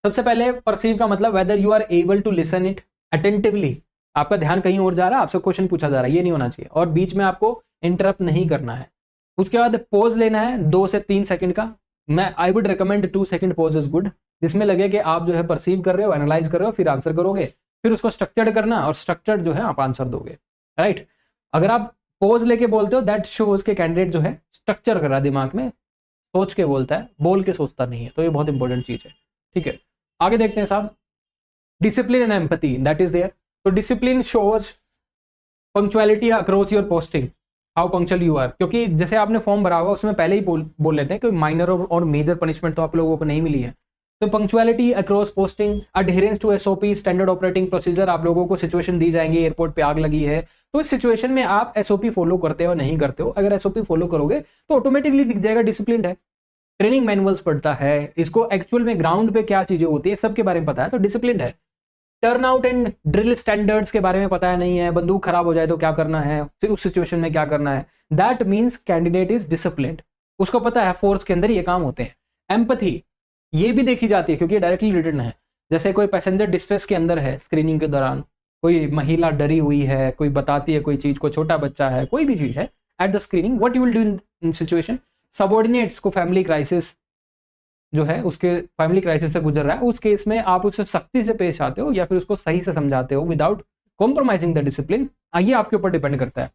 सबसे पहले परसीव का मतलब whether you are able to listen it attentively, आपका ध्यान कहीं और जा रहा है, आपसे क्वेश्चन पूछा जा रहा है, ये नहीं होना चाहिए, और बीच में आपको इंटरप्ट नहीं करना है। उसके बाद पोज लेना है 2 से 3 सेकंड का, मैं आई would recommend 2 second pose is good, जिसमें लगे कि आप जो है परसीव कर रहे हो, एनालाइज कर रहे हो, फिर आंसर करोगे, फिर उसको स्ट्रक्चर्ड करना, और स्ट्रक्चर्ड जो है आप आंसर दोगे, राइट। अगर आप पोज लेके बोलते हो, दैट शोज के कैंडिडेट जो है स्ट्रक्चर कर रहा है, दिमाग में सोच के बोलता है, बोल के सोचता नहीं है, तो ये बहुत इंपॉर्टेंट चीज है, ठीक है। आगे देखते हैं साहब, discipline and empathy, that is there. तो discipline shows punctuality across your posting, how punctual you are, क्योंकि जैसे आपने फॉर्म भरा होगा उसमें पहले ही बोल लेते हैं कि माइनर और मेजर पनिशमेंट तो आप लोगों को नहीं मिली है। तो punctuality across posting, adherence to SOP, standard operating procedure, आप लोगों को सिचुएशन दी जाएंगी, एयरपोर्ट पे आग लगी है, तो इस सिचुएशन में आप एसओपी फॉलो करते हो नहीं करते हो। अगर एसओपी फॉलो करोगे तो ऑटोमेटिकली दिख जाएगा डिसिप्लिन है। ट्रेनिंग मैनुअल्स पढ़ता है, इसको एक्चुअल में ग्राउंड पे क्या चीजें होती है सबके बारे में पता है, तो डिसिप्लिन है। Turn out and drill standards के बारे में पता है नहीं है, बंदूक खराब हो जाए तो क्या करना है, फिर उस सिचुएशन में क्या करना है, that means candidate is disciplined, उसको पता है फोर्स के अंदर ये काम होते हैं। एम्पैथी ये भी देखी जाती है क्योंकि डायरेक्टली रिटर्न है, जैसे कोई पैसेंजर डिस्ट्रेस के अंदर है स्क्रीनिंग के दौरान, कोई महिला डरी हुई है, कोई बताती है कोई चीज को, छोटा बच्चा है, कोई भी चीज है, at the screening what you will do in situation, subordinates को फैमिली क्राइसिस जो है उसके फैमिली क्राइसिस से गुजर रहा है, उस केस में आप उससे सख्ती से पेश आते हो या फिर उसको सही से समझाते हो विदाउट कॉम्प्रोमाइजिंग द डिसिप्लिन, ये आपके ऊपर डिपेंड करता है।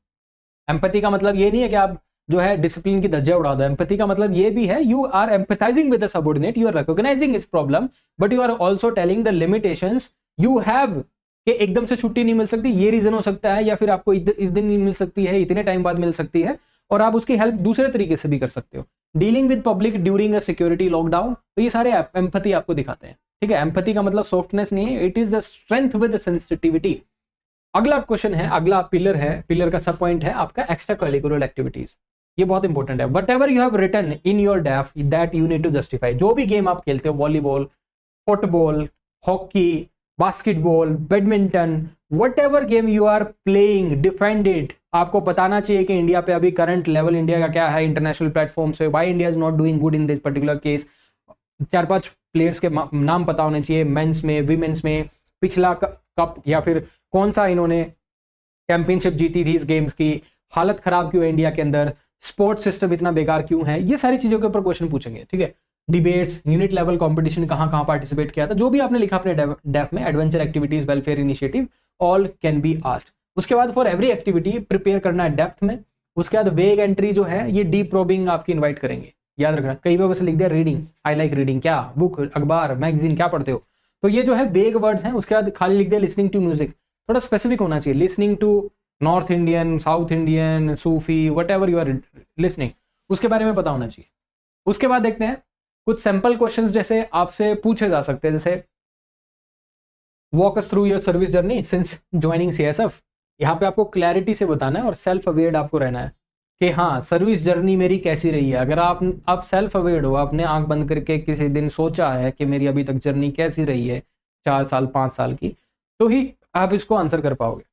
एम्पैथी का मतलब ये नहीं है कि आप जो है डिसिप्लिन की धज्जियां उड़ा दो। एम्पैथी का मतलब ये भी है you are empathising with the subordinate, you are recognising his problem, but you are also telling the limitations you have, कि एकदम से छुट्टी नहीं मिल सकती, ये रीजन हो सकता है, या फिर आपको इस दिन नहीं मिल सकती है, इतने टाइम बाद मिल सकती है, और आप उसकी हेल्प दूसरे तरीके से भी कर सकते हो। Dealing with public during a security lockdown, तो ये सारे एम्पैथी आपको दिखाते हैं, ठीक है। एम्पैथी का मतलब सॉफ्टनेस नहीं है, it is the strength with sensitivity. अगला क्वेश्चन है, अगला पिलर है, पिलर का सब पॉइंट है आपका एक्स्ट्रा करिकुलर एक्टिविटीज। ये बहुत इंपॉर्टेंट है। Whatever you have written in your DAF that you need to justify. जो भी गेम आप खेलते हो, volleyball, football, hockey, basketball, badminton, whatever game you are playing, defend it. आपको बताना चाहिए कि इंडिया पे अभी करंट लेवल इंडिया का क्या है इंटरनेशनल प्लेटफॉर्म से, why India is not doing good in this particular case. 4-5 players के नाम पता होने चाहिए, मेंस में, विमेंस में, पिछला कप या फिर कौन सा इन्होंने चैंपियनशिप जीती थी इस गेम्स की, हालत खराब क्यों है इंडिया के अंदर, स्पोर्ट्स सिस्टम इतना बेकार क्यों है, ये सारी चीजों के ऊपर क्वेश्चन पूछेंगे, ठीक है। डिबेट्स, यूनिट लेवल कंपटीशन, कहाँ कहाँ पार्टिसिपेट किया था, जो भी आपने लिखा अपने डेफ में, adventure activities, welfare initiative, all can be asked. उसके बाद फॉर एवरी एक्टिविटी प्रिपेयर करना है डेप्थ में। उसके बाद वेग एंट्री जो है ये डीप प्रोबिंग आपकी इन्वाइट करेंगे, याद रखना। कई बार बस लिख दिया रीडिंग, आई लाइक रीडिंग, क्या बुक, अखबार, मैगजीन क्या पढ़ते हो, तो ये जो है वेग वर्ड्स हैं। उसके बाद खाली लिख दिया लिसनिंग टू म्यूजिक, थोड़ा स्पेसिफिक होना चाहिए, listening to North Indian, South Indian, Sufi, whatever you are listening, उसके बारे में पता होना चाहिए। उसके बाद देखते हैं कुछ सैंपल क्वेश्चन जैसे आपसे पूछे जा सकते हैं, जैसे walk us through your service journey since joining CSF. यहाँ पे आपको क्लैरिटी से बताना है और सेल्फ अवेयर्ड आपको रहना है कि हाँ सर्विस जर्नी मेरी कैसी रही है। अगर आप सेल्फ अवेयर्ड हो, आपने आंख बंद करके किसी दिन सोचा है कि मेरी अभी तक जर्नी कैसी रही है 4 साल 5 साल की, तो ही आप इसको आंसर कर पाओगे।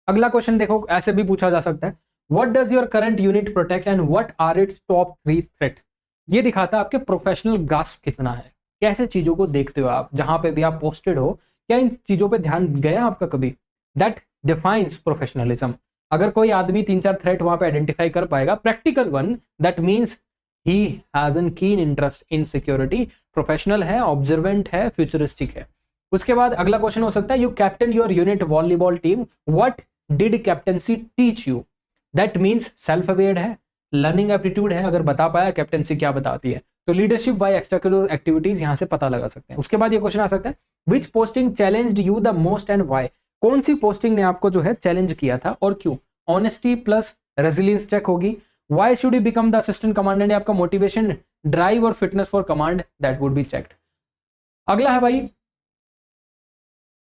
अगला क्वेश्चन देखो, ऐसे भी पूछा जा सकता है, what does your current unit protect and what are its top 3 threat. ये दिखाता है आपके प्रोफेशनल ग्रास्प कितना है, कैसे चीजों को देखते हो आप, जहां पे भी आप पोस्टेड हो, क्या इन चीजों पे ध्यान गया आपका कभी। That defines professionalism. अगर कोई आदमी 3-4 थ्रेट वहां पे आइडेंटिफाई कर पाएगा, practical one, that means he has an keen interest in security, professional है, ऑब्जर्वेंट है, फ्यूचरिस्टिक है। उसके बाद अगला क्वेश्चन हो सकता है, you captain your unit volleyball team, what did captaincy teach you. That means self aware है, लर्निंग एप्टीट्यूड है, अगर बता पाया कैप्टनसी क्या बताती है। तो लीडरशिप बाय एक्स्ट्राकरिकुलर एक्टिविटीज यहां से पता लगा सकते हैं। उसके बाद ये क्वेश्चन आ सकता है, which posting challenged you the most and why. कौन सी पोस्टिंग ने आपको जो है चैलेंज किया था और क्यों। ऑनेस्टी प्लस रेजिलियंस चेक होगी। Why should you become the assistant commandant, आपका मोटिवेशन, ड्राइव और fitness for command, that would be checked. अगला है भाई,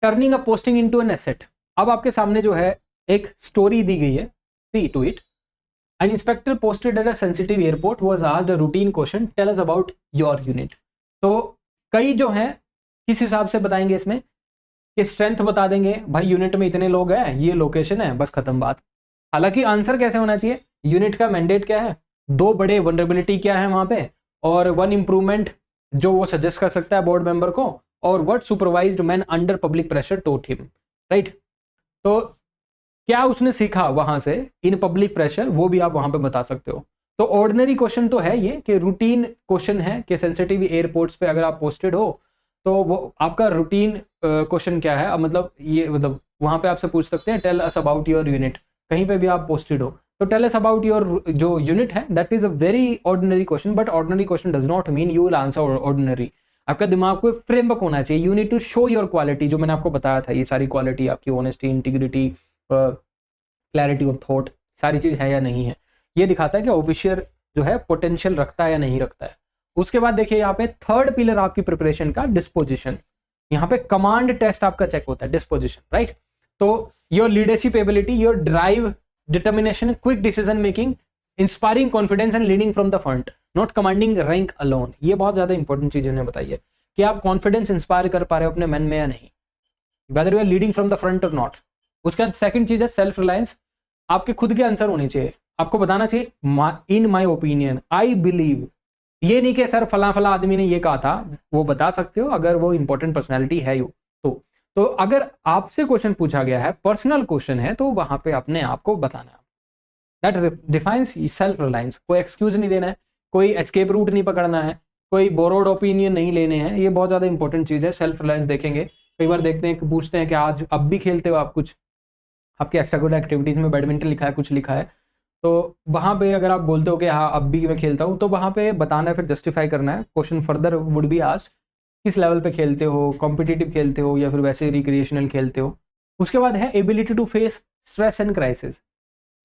turning a posting into an asset. अब आपके सामने जो है एक स्टोरी दी गई है, see to it. An inspector posted at a sensitive airport was asked a routine question, tell us about your unit। तो कई जो हैं किस हिसाब से बताएंगे इसमें कि स्ट्रेंथ बता देंगे, भाई यूनिट में इतने लोग हैं, ये लोकेशन है, बस खत्म बात। हालांकि आंसर कैसे होना चाहिए, यूनिट का मैंडेट क्या है, 2 बड़े वनरेबिलिटी क्या है वहां पे, और 1 इंप्रूवमेंट जो वो सजेस्ट कर सकता है बोर्ड मेंबर को, और what supervised man under public pressure taught him, right. तो क्या उसने सीखा वहां से इन पब्लिक प्रेशर, वो भी आप वहां पे बता सकते हो। तो ऑर्डिनरी क्वेश्चन तो है ये कि रूटीन क्वेश्चन है कि सेंसिटिव एयरपोर्ट्स पे अगर आप पोस्टेड हो तो वो आपका रूटीन क्वेश्चन क्या है। अब मतलब ये मतलब वहां पे आपसे पूछ सकते हैं, tell us about your unit, कहीं पे भी आप पोस्टेड हो तो टेल अस अबाउट योर जो यूनिट है, that is a very ordinary question. But ordinary question does not mean you will answer ordinary. आपका दिमाग को फ्रेमवर्क होना चाहिए, you need to show your quality, जो मैंने आपको बताया था, ये सारी क्वालिटी आपकी honesty, integrity, clarity of thought, सारी चीज है या नहीं है, ये दिखाता है कि ऑफिशियर जो है पोटेंशियल रखता है या नहीं रखता है। उसके बाद देखिए यहाँ पे थर्ड पिलर आपकी प्रिपरेशन का, डिस्पोजिशन। यहाँ पे कमांड टेस्ट आपका चेक होता है, डिस्पोजिशन, राइट। तो your leadership ability, your drive, determination, quick decision making, inspiring confidence and leading from the front, not commanding rank alone. ये बहुत ज्यादा इंपॉर्टेंट चीज उन्हें बताइए कि आप कॉन्फिडेंस इंस्पायर कर पा रहे हो अपने मन में या नहीं, whether you are leading from the front और नॉट। उसके बाद सेकंड चीज है सेल्फ रिलायंस, आपके खुद के आंसर होने चाहिए, आपको बताना चाहिए इन माई ओपिनियन, आई बिलीव। ये नहीं कि सर फला फला आदमी ने ये कहा था, वो बता सकते हो अगर वो इंपॉर्टेंट पर्सनैलिटी है यू तो। तो अगर आपसे क्वेश्चन पूछा गया है, पर्सनल क्वेश्चन है, तो वहां पे अपने आप को बताना है। That defines self reliance. कोई एक्सक्यूज नहीं देना है, कोई एस्केप रूट नहीं पकड़ना है, कोई बोरोड ओपिनियन नहीं लेने हैं। ये बहुत ज्यादा इंपॉर्टेंट चीज है। सेल्फ रिलायंस देखेंगे, कई बार देखते हैं कि पूछते हैं कि आज अब भी खेलते हो आप, कुछ आपके एक्स्ट्रा करिकुलर एक्टिविटीज में बैडमिंटन लिखा है, कुछ लिखा है, तो वहां पे अगर आप बोलते हो कि हाँ अब भी मैं खेलता हूँ, तो वहां पे बताना है, फिर जस्टिफाई करना है। Question further would be asked, किस लेवल पे खेलते हो, कॉम्पिटिटिव खेलते हो या फिर वैसे रिक्रिएशनल खेलते हो। उसके बाद है ability to face stress and crisis.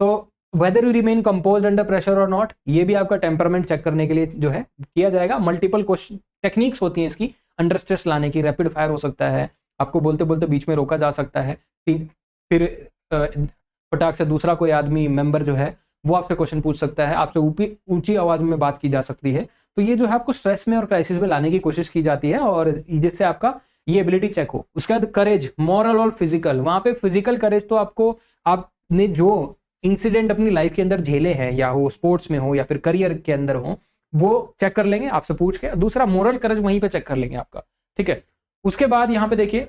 तो whether you remain compose under pressure और नॉट, ये भी आपका टेम्परामेंट चेक करने के लिए जो है किया जाएगा। मल्टीपल क्वेश्चन टेक्निक्स होती हैं इसकी अंडर स्ट्रेस लाने की। रैपिड फायर हो सकता है, आपको बोलते बोलते बीच में रोका जा सकता है, फिर फटाक से दूसरा कोई आदमी मेंबर जो है वो आपसे क्वेश्चन पूछ सकता है, आपसे ऊंची आवाज में बात की जा सकती है। तो ये जो है आपको स्ट्रेस में और क्राइसिस में लाने की कोशिश की जाती है, और जिससे आपका ये एबिलिटी चेक हो। उसके बाद करेज, मॉरल और फिजिकल। वहां पे फिजिकल करेज तो आपको, आपने जो इंसिडेंट अपनी लाइफ के अंदर झेले हैं, या वो स्पोर्ट्स में हो या फिर करियर के अंदर हो, वो चेक कर लेंगे आपसे पूछ के। दूसरा मोरल करेज वहीं पे चेक कर लेंगे आपका, ठीक है। उसके बाद यहाँ पे देखिए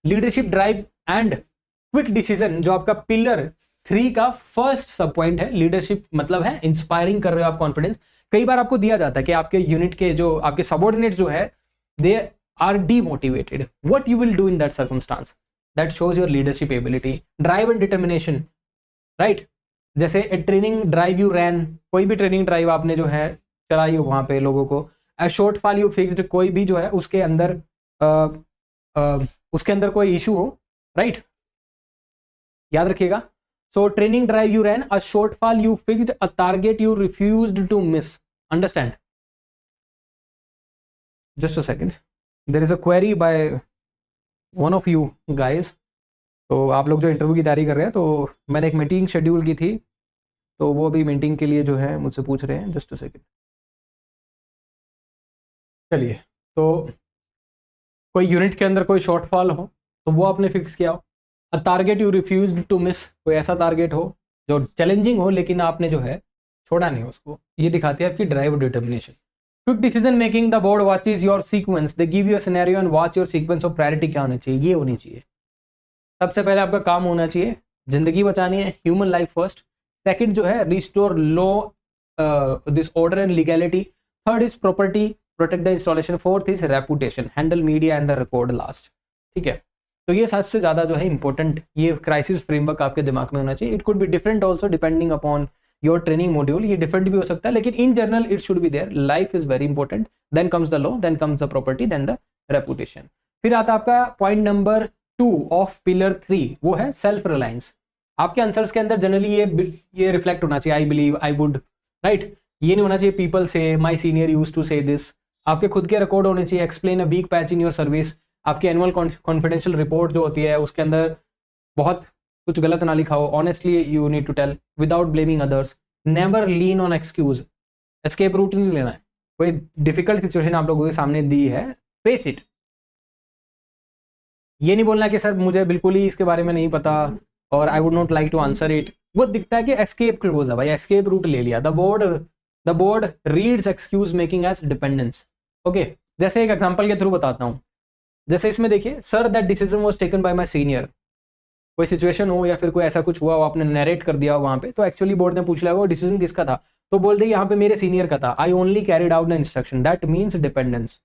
leadership drive and quick decision, जो आपका पिलर 3 का फर्स्ट सब पॉइंट है। लीडरशिप मतलब है इंस्पायरिंग कर रहे हो आप, कॉन्फिडेंस। कई बार आपको दिया जाता है कि आपके यूनिट के जो आपके सबऑर्डिनेट जो है, they are demotivated, what you will do in that circumstance, that shows your leadership ability. Drive and determination, right. जैसे a training drive you ran, कोई भी ट्रेनिंग ड्राइव आपने जो है चलाई हो वहां पे लोगों को। ए शॉर्ट फॉल यू फिक्स्ड, कोई भी जो है उसके अंदर कोई इशू हो, राइट, याद रखिएगा। So training drive you ran, a shortfall you fixed, a target you refused to miss. Understand? Just a second, there is a query by one of you guys. तो आप लोग जो interview की तैयारी कर रहे हैं, तो मैंने एक मीटिंग शेड्यूल की थी, तो वो अभी मीटिंग के लिए जो है मुझसे पूछ रहे हैं। जस्ट अ सेकेंड, चलिए। तो कोई यूनिट के अंदर कोई शॉर्टफॉल हो तो वो आपने फिक्स किया हो। A target you refuse to miss, कोई ऐसा टारगेट हो जो चैलेंजिंग हो लेकिन आपने जो है छोड़ा नहीं उसको। ये दिखाती है आपकी ड्राइव और determination. Quick decision making, the board watches your sequence, they give you a scenario and watch your sequence of priority. क्या होनी चाहिए? ये होनी चाहिए। सबसे पहले आपका काम होना चाहिए जिंदगी बचानी है, ह्यूमन लाइफ फर्स्ट। सेकंड जो है restore law, this order and legality. Third is property, protect the installation. Fourth is reputation, handle media and the record last. ठीक है, तो ये सबसे ज्यादा जो है इंपॉर्टेंट ये क्राइसिस फ्रेमवर्क आपके दिमाग में होना चाहिए। It could be different also depending upon your training module, ये डिफरेंट भी हो सकता है, लेकिन in general it should be there. Life is very important, then comes the law, then comes the property, then the reputation. फिर आता है आपका पॉइंट नंबर 2 ऑफ पिलर 3, वो है सेल्फ रिलायंस। आपके आंसर्स के अंदर जनरली ये रिफ्लेक्ट होना चाहिए, I believe, I would, right. ये नहीं होना चाहिए पीपल से, my senior use to say this. आपके खुद के रिकॉर्ड होने चाहिए, explain a weak patch in your service. आपकी एनुअल कॉन्फिडेंशियल रिपोर्ट जो होती है उसके अंदर बहुत कुछ गलत ना लिखा हो। Honestly you need to tell without blaming others. Never lean on excuse, escape route नहीं लेना है। कोई डिफिकल्ट सिचुएशन आप लोगों के सामने दी है, फेस इट। ये नहीं बोलना कि सर मुझे बिल्कुल ही इसके बारे में नहीं पता और I would not like to answer it. वो दिखता है कि एस्केप क्लोज है भाई, एस्केप रूट ले लिया। The board reads excuse making as dependence. Okay, जैसे एक एग्जांपल के थ्रू बताता हूँ। जैसे इसमें देखिए, sir that decision was taken by my senior. कोई सिचुएशन हो या फिर कोई ऐसा कुछ हुआ हो, आपने नरेट कर दिया हो वहां पे, तो एक्चुअली बोर्ड ने पूछ लिया वो डिसीजन किसका था, तो बोल दे यहाँ पे मेरे सीनियर का था। I only carried out the instruction, that means dependence.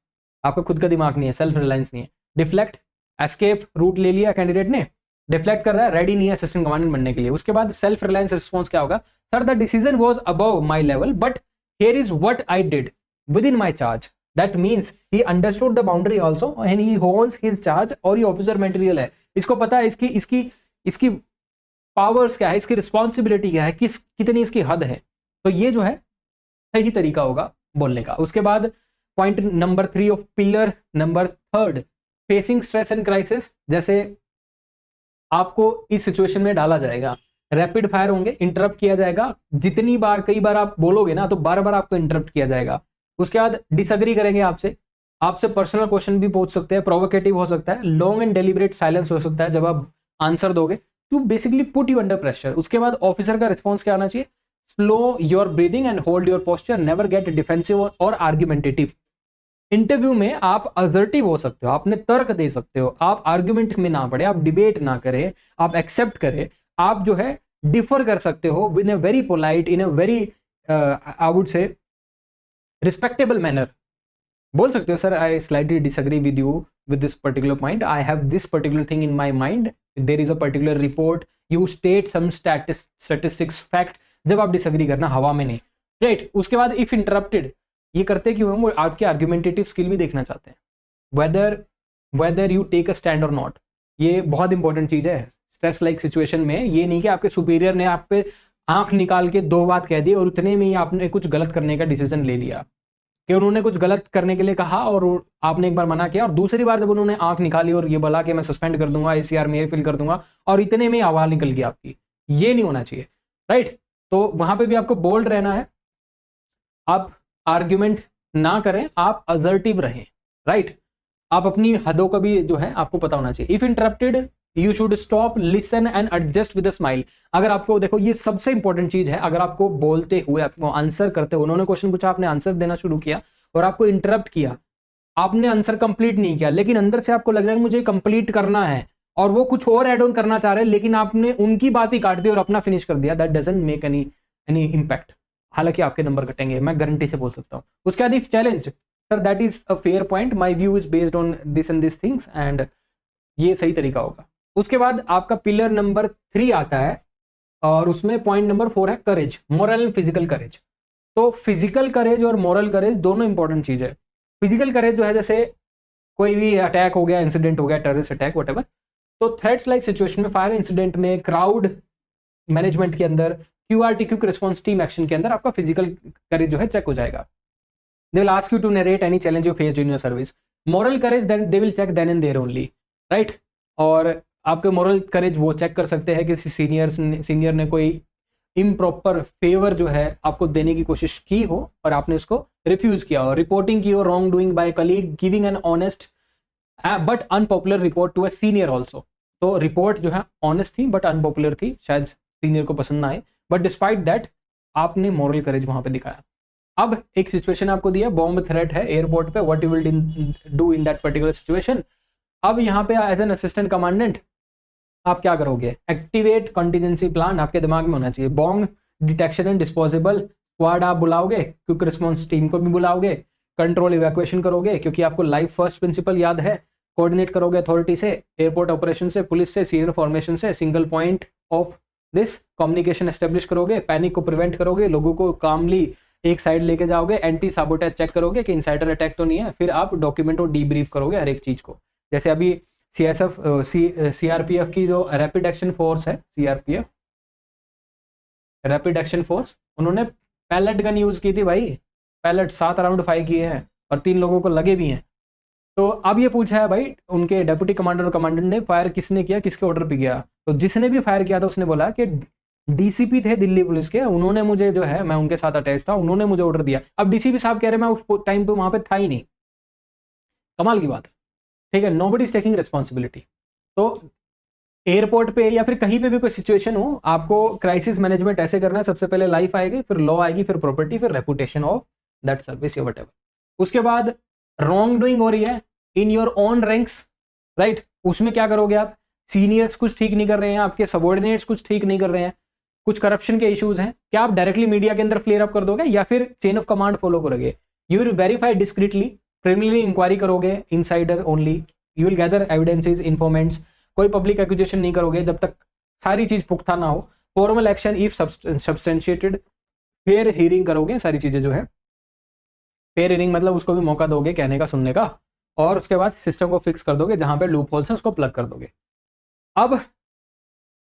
आपका खुद का दिमाग नहीं है, सेल्फ रिलायंस नहीं है। डिफ्लेक्ट, एस्केप रूट ले लिया कैंडिडेट ने, डिफ्लेक्ट कर रहा है, रेडी नहीं है असिस्टेंट कमांडेंट बनने के लिए। उसके बाद सेल्फ रिलायंस रिस्पॉन्स क्या होगा? Sir the decision was above my level but here is what I did with in my charge. That means he understood the boundary also and he holds his charge. और ये officer material है, इसको पता है इसकी powers क्या है, इसकी रिस्पॉन्सिबिलिटी क्या है, कितनी इसकी हद है। तो ये जो है सही तरीका होगा बोलने का। उसके बाद point number 3 of pillar number 3, facing stress and crisis. जैसे आपको इस सिचुएशन में डाला जाएगा, रैपिड फायर होंगे, इंटरप्ट किया जाएगा। जितनी बार, कई बार आप बोलोगे ना तो बार बार आपको इंटरप्ट किया जाएगा। उसके बाद डिसएग्री करेंगे आपसे पर्सनल क्वेश्चन भी पूछ सकते हैं, प्रोवोकेटिव हो सकता है, लॉन्ग एंड डेलिब्रेट साइलेंस हो सकता है जब आप आंसर दोगे, to basically put you under pressure. उसके बाद ऑफिसर का रिस्पॉन्स क्या आना चाहिए? Slow your breathing and hold your posture, never get defensive और आर्ग्यूमेंटेटिव। इंटरव्यू में आप असर्टिव हो सकते हो, आपने तर्क दे सकते हो, आप आर्ग्यूमेंट में ना पड़े, आप डिबेट ना करें, आप एक्सेप्ट करें, आप जो है डिफर कर सकते हो with a very polite, in a very I would say respectable manner. बोल सकते हो sir I slightly disagree with you with this particular point, I have this particular thing in my mind, there is a particular report, you state some statistics fact, जब आप disagree करना हवा में नहीं, right. उसके बाद इफ इंटरप्टेड, ये करते क्यों हम, आपके आर्ग्यूमेंटेटिव स्किल भी देखना चाहते हैं, whether you take a stand और नॉट, ये बहुत इंपॉर्टेंट चीज है स्ट्रेस लाइक सिचुएशन में। ये नहीं कि आपके सुपीरियर ने आप पे आंख निकाल के दो बात कह दी और उतने में ही आपने कुछ गलत करने का डिसीजन ले लिया, कि उन्होंने कुछ गलत करने के लिए कहा और आपने एक बार मना किया, और दूसरी बार जब उन्होंने आंख निकाली और ये बोला कि मैं सस्पेंड कर दूंगा, ICR में ये फिल कर दूंगा, और इतने में ही आवाज निकल गई आपकी, ये नहीं होना चाहिए, राइट। तो वहां पे भी आपको बोल्ड रहना है, आप आर्ग्यूमेंट ना करें, आप असर्टिव रहें, राइट। आप अपनी हदों का भी जो है आपको पता होना चाहिए। If interrupted you should stop, listen and adjust with a smile. अगर आपको देखो ये सबसे इंपॉर्टेंट चीज है, अगर आपको बोलते हुए, आपको आंसर करते हुए, उन्होंने क्वेश्चन पूछा, आपने आंसर देना शुरू किया और आपको इंटरप्ट किया, आपने आंसर कंप्लीट नहीं किया, लेकिन अंदर से आपको लग रहा है मुझे कंप्लीट करना है, और वो कुछ और एड ऑन करना चाह रहे हैं, लेकिन आपने उनकी बात ही काट दी और अपना फिनिश कर दिया, that doesn't make any impact. हालांकि आपके नंबर कटेंगे, मैं गारंटी से बोल सकता हूँ। उसके बाद if challenged, sir that is a fair point, my view is based on this and this things, and ये सही तरीका होगा। उसके बाद आपका पिलर नंबर 3 आता है, और उसमें पॉइंट नंबर 4 है करेज, मोरल एंड फिजिकल करेज। तो फिजिकल करेज और मोरल करेज दोनों इंपॉर्टेंट चीज है। फिजिकल करेज जो है, जैसे कोई भी अटैक हो गया, इंसिडेंट हो गया, टेररिस्ट अटैक वटेवर, तो थ्रेट्स लाइक सिचुएशन में, फायर इंसिडेंट में, क्राउड मैनेजमेंट के अंदर, QRT quick response team action के अंदर आपका फिजिकल करेज जो है चेक हो जाएगा। They will ask you to narrate any challenge you faced in your service. Moral courage they will check then and there only, right. और आपके मोरल करेज वो चेक कर सकते हैं कि सीनियर ने कोई इम्प्रॉपर फेवर जो है आपको देने की कोशिश की हो और आपने उसको रिफ्यूज किया हो, रिपोर्टिंग की हो wrong doing by colleague, giving an honest but unpopular report to a senior also. तो रिपोर्ट जो है ऑनेस्ट थी बट अनपॉपुलर थी, शायद सीनियर को पसंद ना आए, बट डिस्पाइट दैट आपने मॉरल करेज वहां पे दिखाया। अब एक सिचुएशन आपको दिया, बॉम्ब थ्रेट है एयरपोर्ट पे, what you will do in that particular situation. अब यहाँ पे एज एन असिस्टेंट कमांडेंट आप क्या करोगे, एक्टिवेट कंटीजेंसी प्लान आपके दिमाग में होना चाहिए, bomb detection and disposable squad आप बुलाओगे, क्विक रिस्पॉन्स टीम को भी बुलाओगे, कंट्रोल इवैक्यूएशन करोगे क्योंकि आपको लाइफ फर्स्ट प्रिंसिपल याद है, कोऑर्डिनेट करोगे अथॉरिटी से, एयरपोर्ट ऑपरेशन से, पुलिस से, सीनियर फॉर्मेशन से, single point of this communication establish करोगे, पैनिक को प्रिवेंट करोगे, लोगों को कामली एक साइड लेके जाओगे, एंटी साबोटेज चेक करोगे कि इनसाइडर अटैक तो नहीं है, फिर आप डॉक्यूमेंट और डीब्रीफ करोगे हर एक चीज को। जैसे अभी CRPF की जो रैपिड एक्शन फोर्स है, CRPF रैपिड एक्शन फोर्स, उन्होंने पैलेट गन यूज की थी भाई, पैलेट 7 राउंड फायर किए हैं और 3 लोगों को लगे भी हैं। तो अब ये पूछा है भाई उनके डेप्यूटी कमांडर और कमांडेंट ने, फायर किसने किया, किसके ऑर्डर पे किया, तो जिसने भी फायर किया था उसने बोला कि DCP थे दिल्ली पुलिस के, उन्होंने मुझे जो है, मैं उनके साथ अटैच था, उन्होंने मुझे ऑर्डर दिया। अब DCP साहब कह रहे मैं उस टाइम पे वहां पे था ही नहीं, कमाल की बात है, ठीक है, नोबडी इज टेकिंग रिस्पॉन्सिबिलिटी। तो एयरपोर्ट पे या फिर कहीं पे भी कोई सिचुएशन हो, आपको क्राइसिस मैनेजमेंट ऐसे करना है, सबसे पहले लाइफ आएगी, फिर लॉ आएगी, फिर प्रॉपर्टी, फिर रेपुटेशन ऑफ दैट सर्विस या व्हाटएवर। उसके बाद रॉन्ग डूइंग हो रही है in your own ranks, right, उसमें क्या करोगे आप, सीनियर्स कुछ ठीक नहीं कर रहे हैं, आपके सबॉर्डिनेट्स कुछ ठीक नहीं कर रहे हैं, कुछ करप्शन के इश्यूज हैं, क्या आप डायरेक्टली मीडिया के अंदर फ्लेयर अप कर दोगे या फिर चेन ऑफ कमांड फॉलो करोगे, you will verify discreetly, preliminary inquiry करोगे, insider only, you will gather evidences, informants, कोई पब्लिक एक्यूजेशन नहीं करोगे जब तक सारी चीज पुख्ता ना हो, formal action if substantiated, fair hearing करोगे, सारी चीजें जो है फेयर हियरिंग मतलब उसको भी मौका दोगे कहने का, सुनने का, और उसके बाद सिस्टम को फिक्स कर दोगे, जहां पे लूप होल्स है उसको प्लग कर दोगे। अब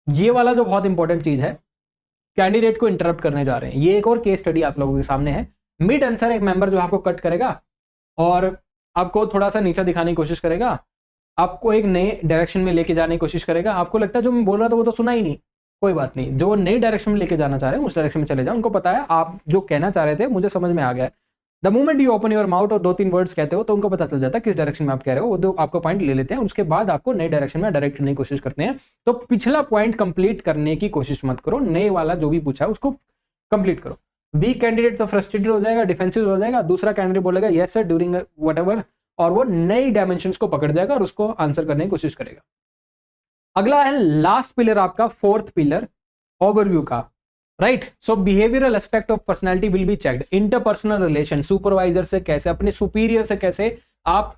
ये वाला जो बहुत इंपॉर्टेंट चीज है, कैंडिडेट को इंटरप्ट करने जा रहे हैं, ये एक और केस स्टडी आप लोगों के सामने है। मिड आंसर एक मेंबर जो आपको कट करेगा और आपको थोड़ा सा नीचा दिखाने की कोशिश करेगा, आपको एक नए डायरेक्शन में लेके जाने की कोशिश करेगा, आपको लगता है जो मैं बोल रहा था वो तो सुना ही नहीं, कोई बात नहीं, जो नई डायरेक्शन में लेके जाना चाह रहे हैं उस डायरेक्शन में चले जाओ, उनको पता है आप जो कहना चाह रहे थे मुझे समझ में आ गया। The moment you open your mouth और 2-3 वर्ड्स कहते हो तो उनको पता चल जाता है किस डायरेक्शन में आप कह रहे हो, वो दो आपको पॉइंट ले लेते हैं, उसके बाद आपको नई डायरेक्शन में डायरेक्ट करने की कोशिश करते हैं। तो पिछला पॉइंट कंप्लीट करने की कोशिश मत करो, नए वाला जो भी पूछा है उसको कंप्लीट करो। वीक कैंडिडेट तो फ्रस्ट्रेटेड हो जाएगा, डिफेंसिव हो जाएगा, दूसरा कैंडिडेट बोलेगा यस सर ड्यूरिंग व्हाटएवर, और वो नई डायमेंशंस को पकड़ जाएगा और उसको आंसर करने की कोशिश करेगा। अगला है लास्ट पिलर आपका, फोर्थ पिलर ओवरव्यू का, right. So behavioural aspect of personality will be checked, interpersonal relation, supervisor से कैसे, अपने सुपीरियर से कैसे आप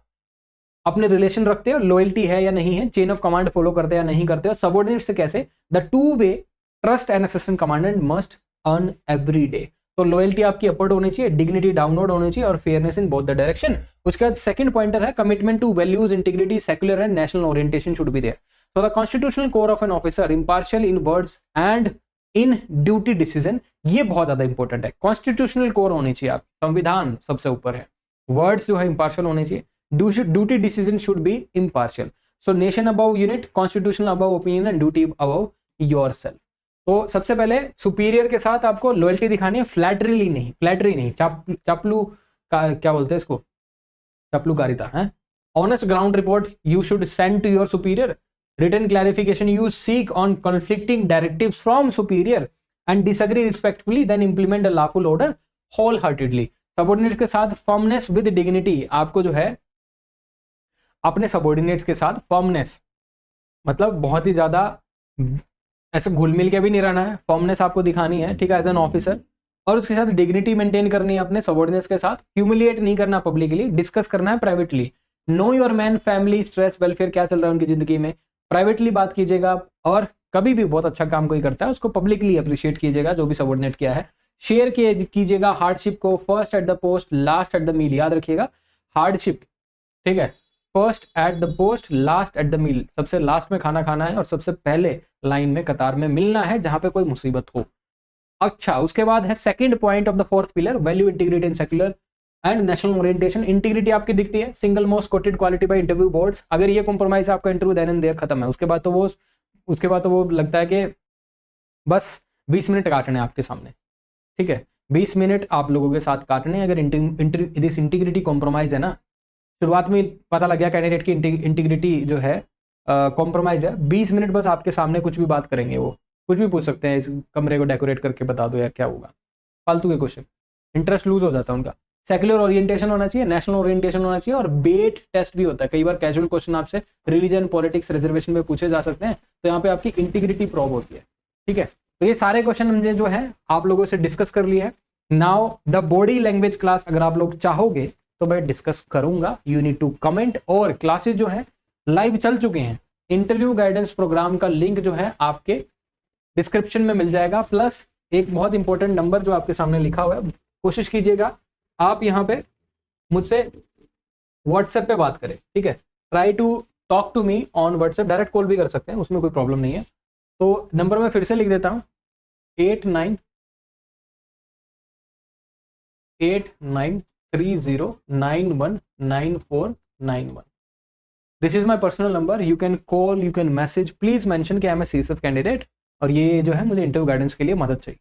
अपने रिलेशन रखते हो, लॉयल्टी है या नहीं है, चेन ऑफ कमांड फॉलो करते हैं या नहीं करते हो, सबऑर्डिनेट से कैसे, the two way trust and assistant commandant must earn every day. तो लॉयल्टी आपकी अपवर्ड होनी चाहिए, डिग्निटी डाउनवर्ड होनी चाहिए, और fairness in both the direction. उसके बाद सेकंड पॉइंटर है commitment to values, integrity, secular and national orientation should be there. So the constitutional core of an officer, impartial in words and in duty decision, ये बहुत ज्यादा important है। Constitutional core होनी चाहिए, आप संविधान सबसे ऊपर है, वर्ड्स जो है इंपार्शियल होने चाहिए, duty decision should be impartial. So nation above unit, constitutional above opinion and duty above yourself. तो सबसे पहले सुपीरियर के साथ आपको लॉयल्टी दिखानी है, फ्लैटरी नहीं, चापलू का क्या बोलते हैं इसको, चपलूकारिता है। Honest ground report you should send to your superior, written clarification you seek on conflicting directives from superior and disagree respectfully, then implement a lawful order wholeheartedly. Subordinates के साथ फर्मनेस विद डिग्निटी, आपको जो है अपने subordinates के साथ firmness, मतलब बहुत ही ज्यादा ऐसे घुल मिल के भी नहीं रहना है, फर्मनेस आपको दिखानी है, ठीक है, एज एन ऑफिसर, और उसके साथ डिग्निटी मेंटेन करनी है अपने सबऑर्डिनेट्स के साथ, ह्यूमिलिएट नहीं करना पब्लिकली, डिस्कस करना है privately, know your man, family, stress, welfare, क्या चल रहा है उनकी जिंदगी में, प्राइवेटली बात कीजिएगा, और कभी भी बहुत अच्छा काम कोई करता है उसको पब्लिकली अप्रिशिएट कीजिएगा, जो भी सबऑर्डिनेट किया है, शेयर कीजिएगा हार्डशिप को, first at the post last at the meal, याद रखिएगा हार्डशिप, ठीक है, first at the post last at the meal, सबसे लास्ट में खाना खाना है और सबसे पहले लाइन में कतार में मिलना है जहां पे कोई मुसीबत हो। अच्छा, उसके बाद है second point of the fourth pillar, value, integrity and secular and national orientation. Integrity आपकी दिखती है, single most quoted quality by interview boards, अगर ये कॉम्प्रोमाइज आपका इंटरव्यू देन एंड देयर खत्म है, उसके बाद तो वो लगता है कि बस 20 मिनट काटने आपके सामने, ठीक है, 20 मिनट आप लोगों के साथ काटने, अगर दिस इंटीग्रिटी कॉम्प्रोमाइज है ना, शुरुआत में पता लग गया कैंडिडेट की इंटीग्रिटी जो है कॉम्प्रोमाइज है, 20 मिनट बस आपके सामने कुछ भी बात करेंगे, वो कुछ भी पूछ सकते हैं, इस कमरे को डेकोरेट करके बता दो या क्या होगा, फालतू के क्वेश्चन, इंटरेस्ट लूज हो जाता है उनका। सेक्युलर ओरिएंटेशन होना चाहिए, नेशनल ओरिएंटेशन होना चाहिए, और बेट टेस्ट भी होता है, कई बार कैजुअल क्वेश्चन आपसे रिलीजन, पॉलिटिक्स, रिजर्वेशन में पूछे जा सकते हैं, तो यहाँ पे आपकी इंटीग्रिटी प्रूव होती है, ठीक है। तो ये सारे क्वेश्चन हमने जो है आप लोगों से डिस्कस कर लिए हैं। Now the body language class अगर आप लोग चाहोगे तो मैं डिस्कस करूंगा, यू नीड टू कमेंट, और क्लासेस जो है लाइव चल चुके हैं, इंटरव्यू गाइडेंस प्रोग्राम का लिंक जो है आपके डिस्क्रिप्शन में मिल जाएगा, प्लस एक बहुत इंपॉर्टेंट नंबर जो आपके सामने लिखा हुआ है, कोशिश कीजिएगा आप यहाँ पे मुझसे व्हाट्सएप पे बात करें, ठीक है, try to talk to me on WhatsApp, direct call भी कर सकते हैं, उसमें कोई प्रॉब्लम नहीं है। तो नंबर मैं फिर से लिख देता हूँ, 8930919491। This is my personal number, you can call, you can message, please mention कि I am a CSF candidate और ये जो है मुझे इंटरव्यू गाइडेंस के लिए मदद चाहिए,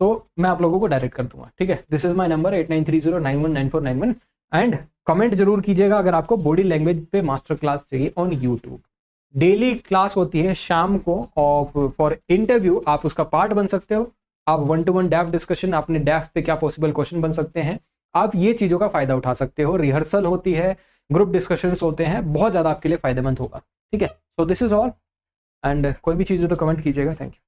तो मैं आप लोगों को डायरेक्ट कर दूंगा, ठीक है। This is my number 8930919491, and comment जरूर कीजिएगा अगर आपको बॉडी लैंग्वेज पे मास्टर क्लास चाहिए ऑन यूट्यूब। डेली क्लास होती है शाम को ऑफ फॉर इंटरव्यू, आप उसका पार्ट बन सकते हो, आप 1-to-1 डैफ डिस्कशन, अपने डैफ पे क्या पॉसिबल क्वेश्चन बन सकते हैं, आप ये चीज़ों का फायदा उठा सकते हो, रिहर्सल होती है, ग्रुप डिस्कशंस होते हैं, बहुत ज़्यादा आपके लिए फायदेमंद होगा, ठीक है। So this is all, and कोई भी चीज़ हो तो कमेंट कीजिएगा, थैंक यू।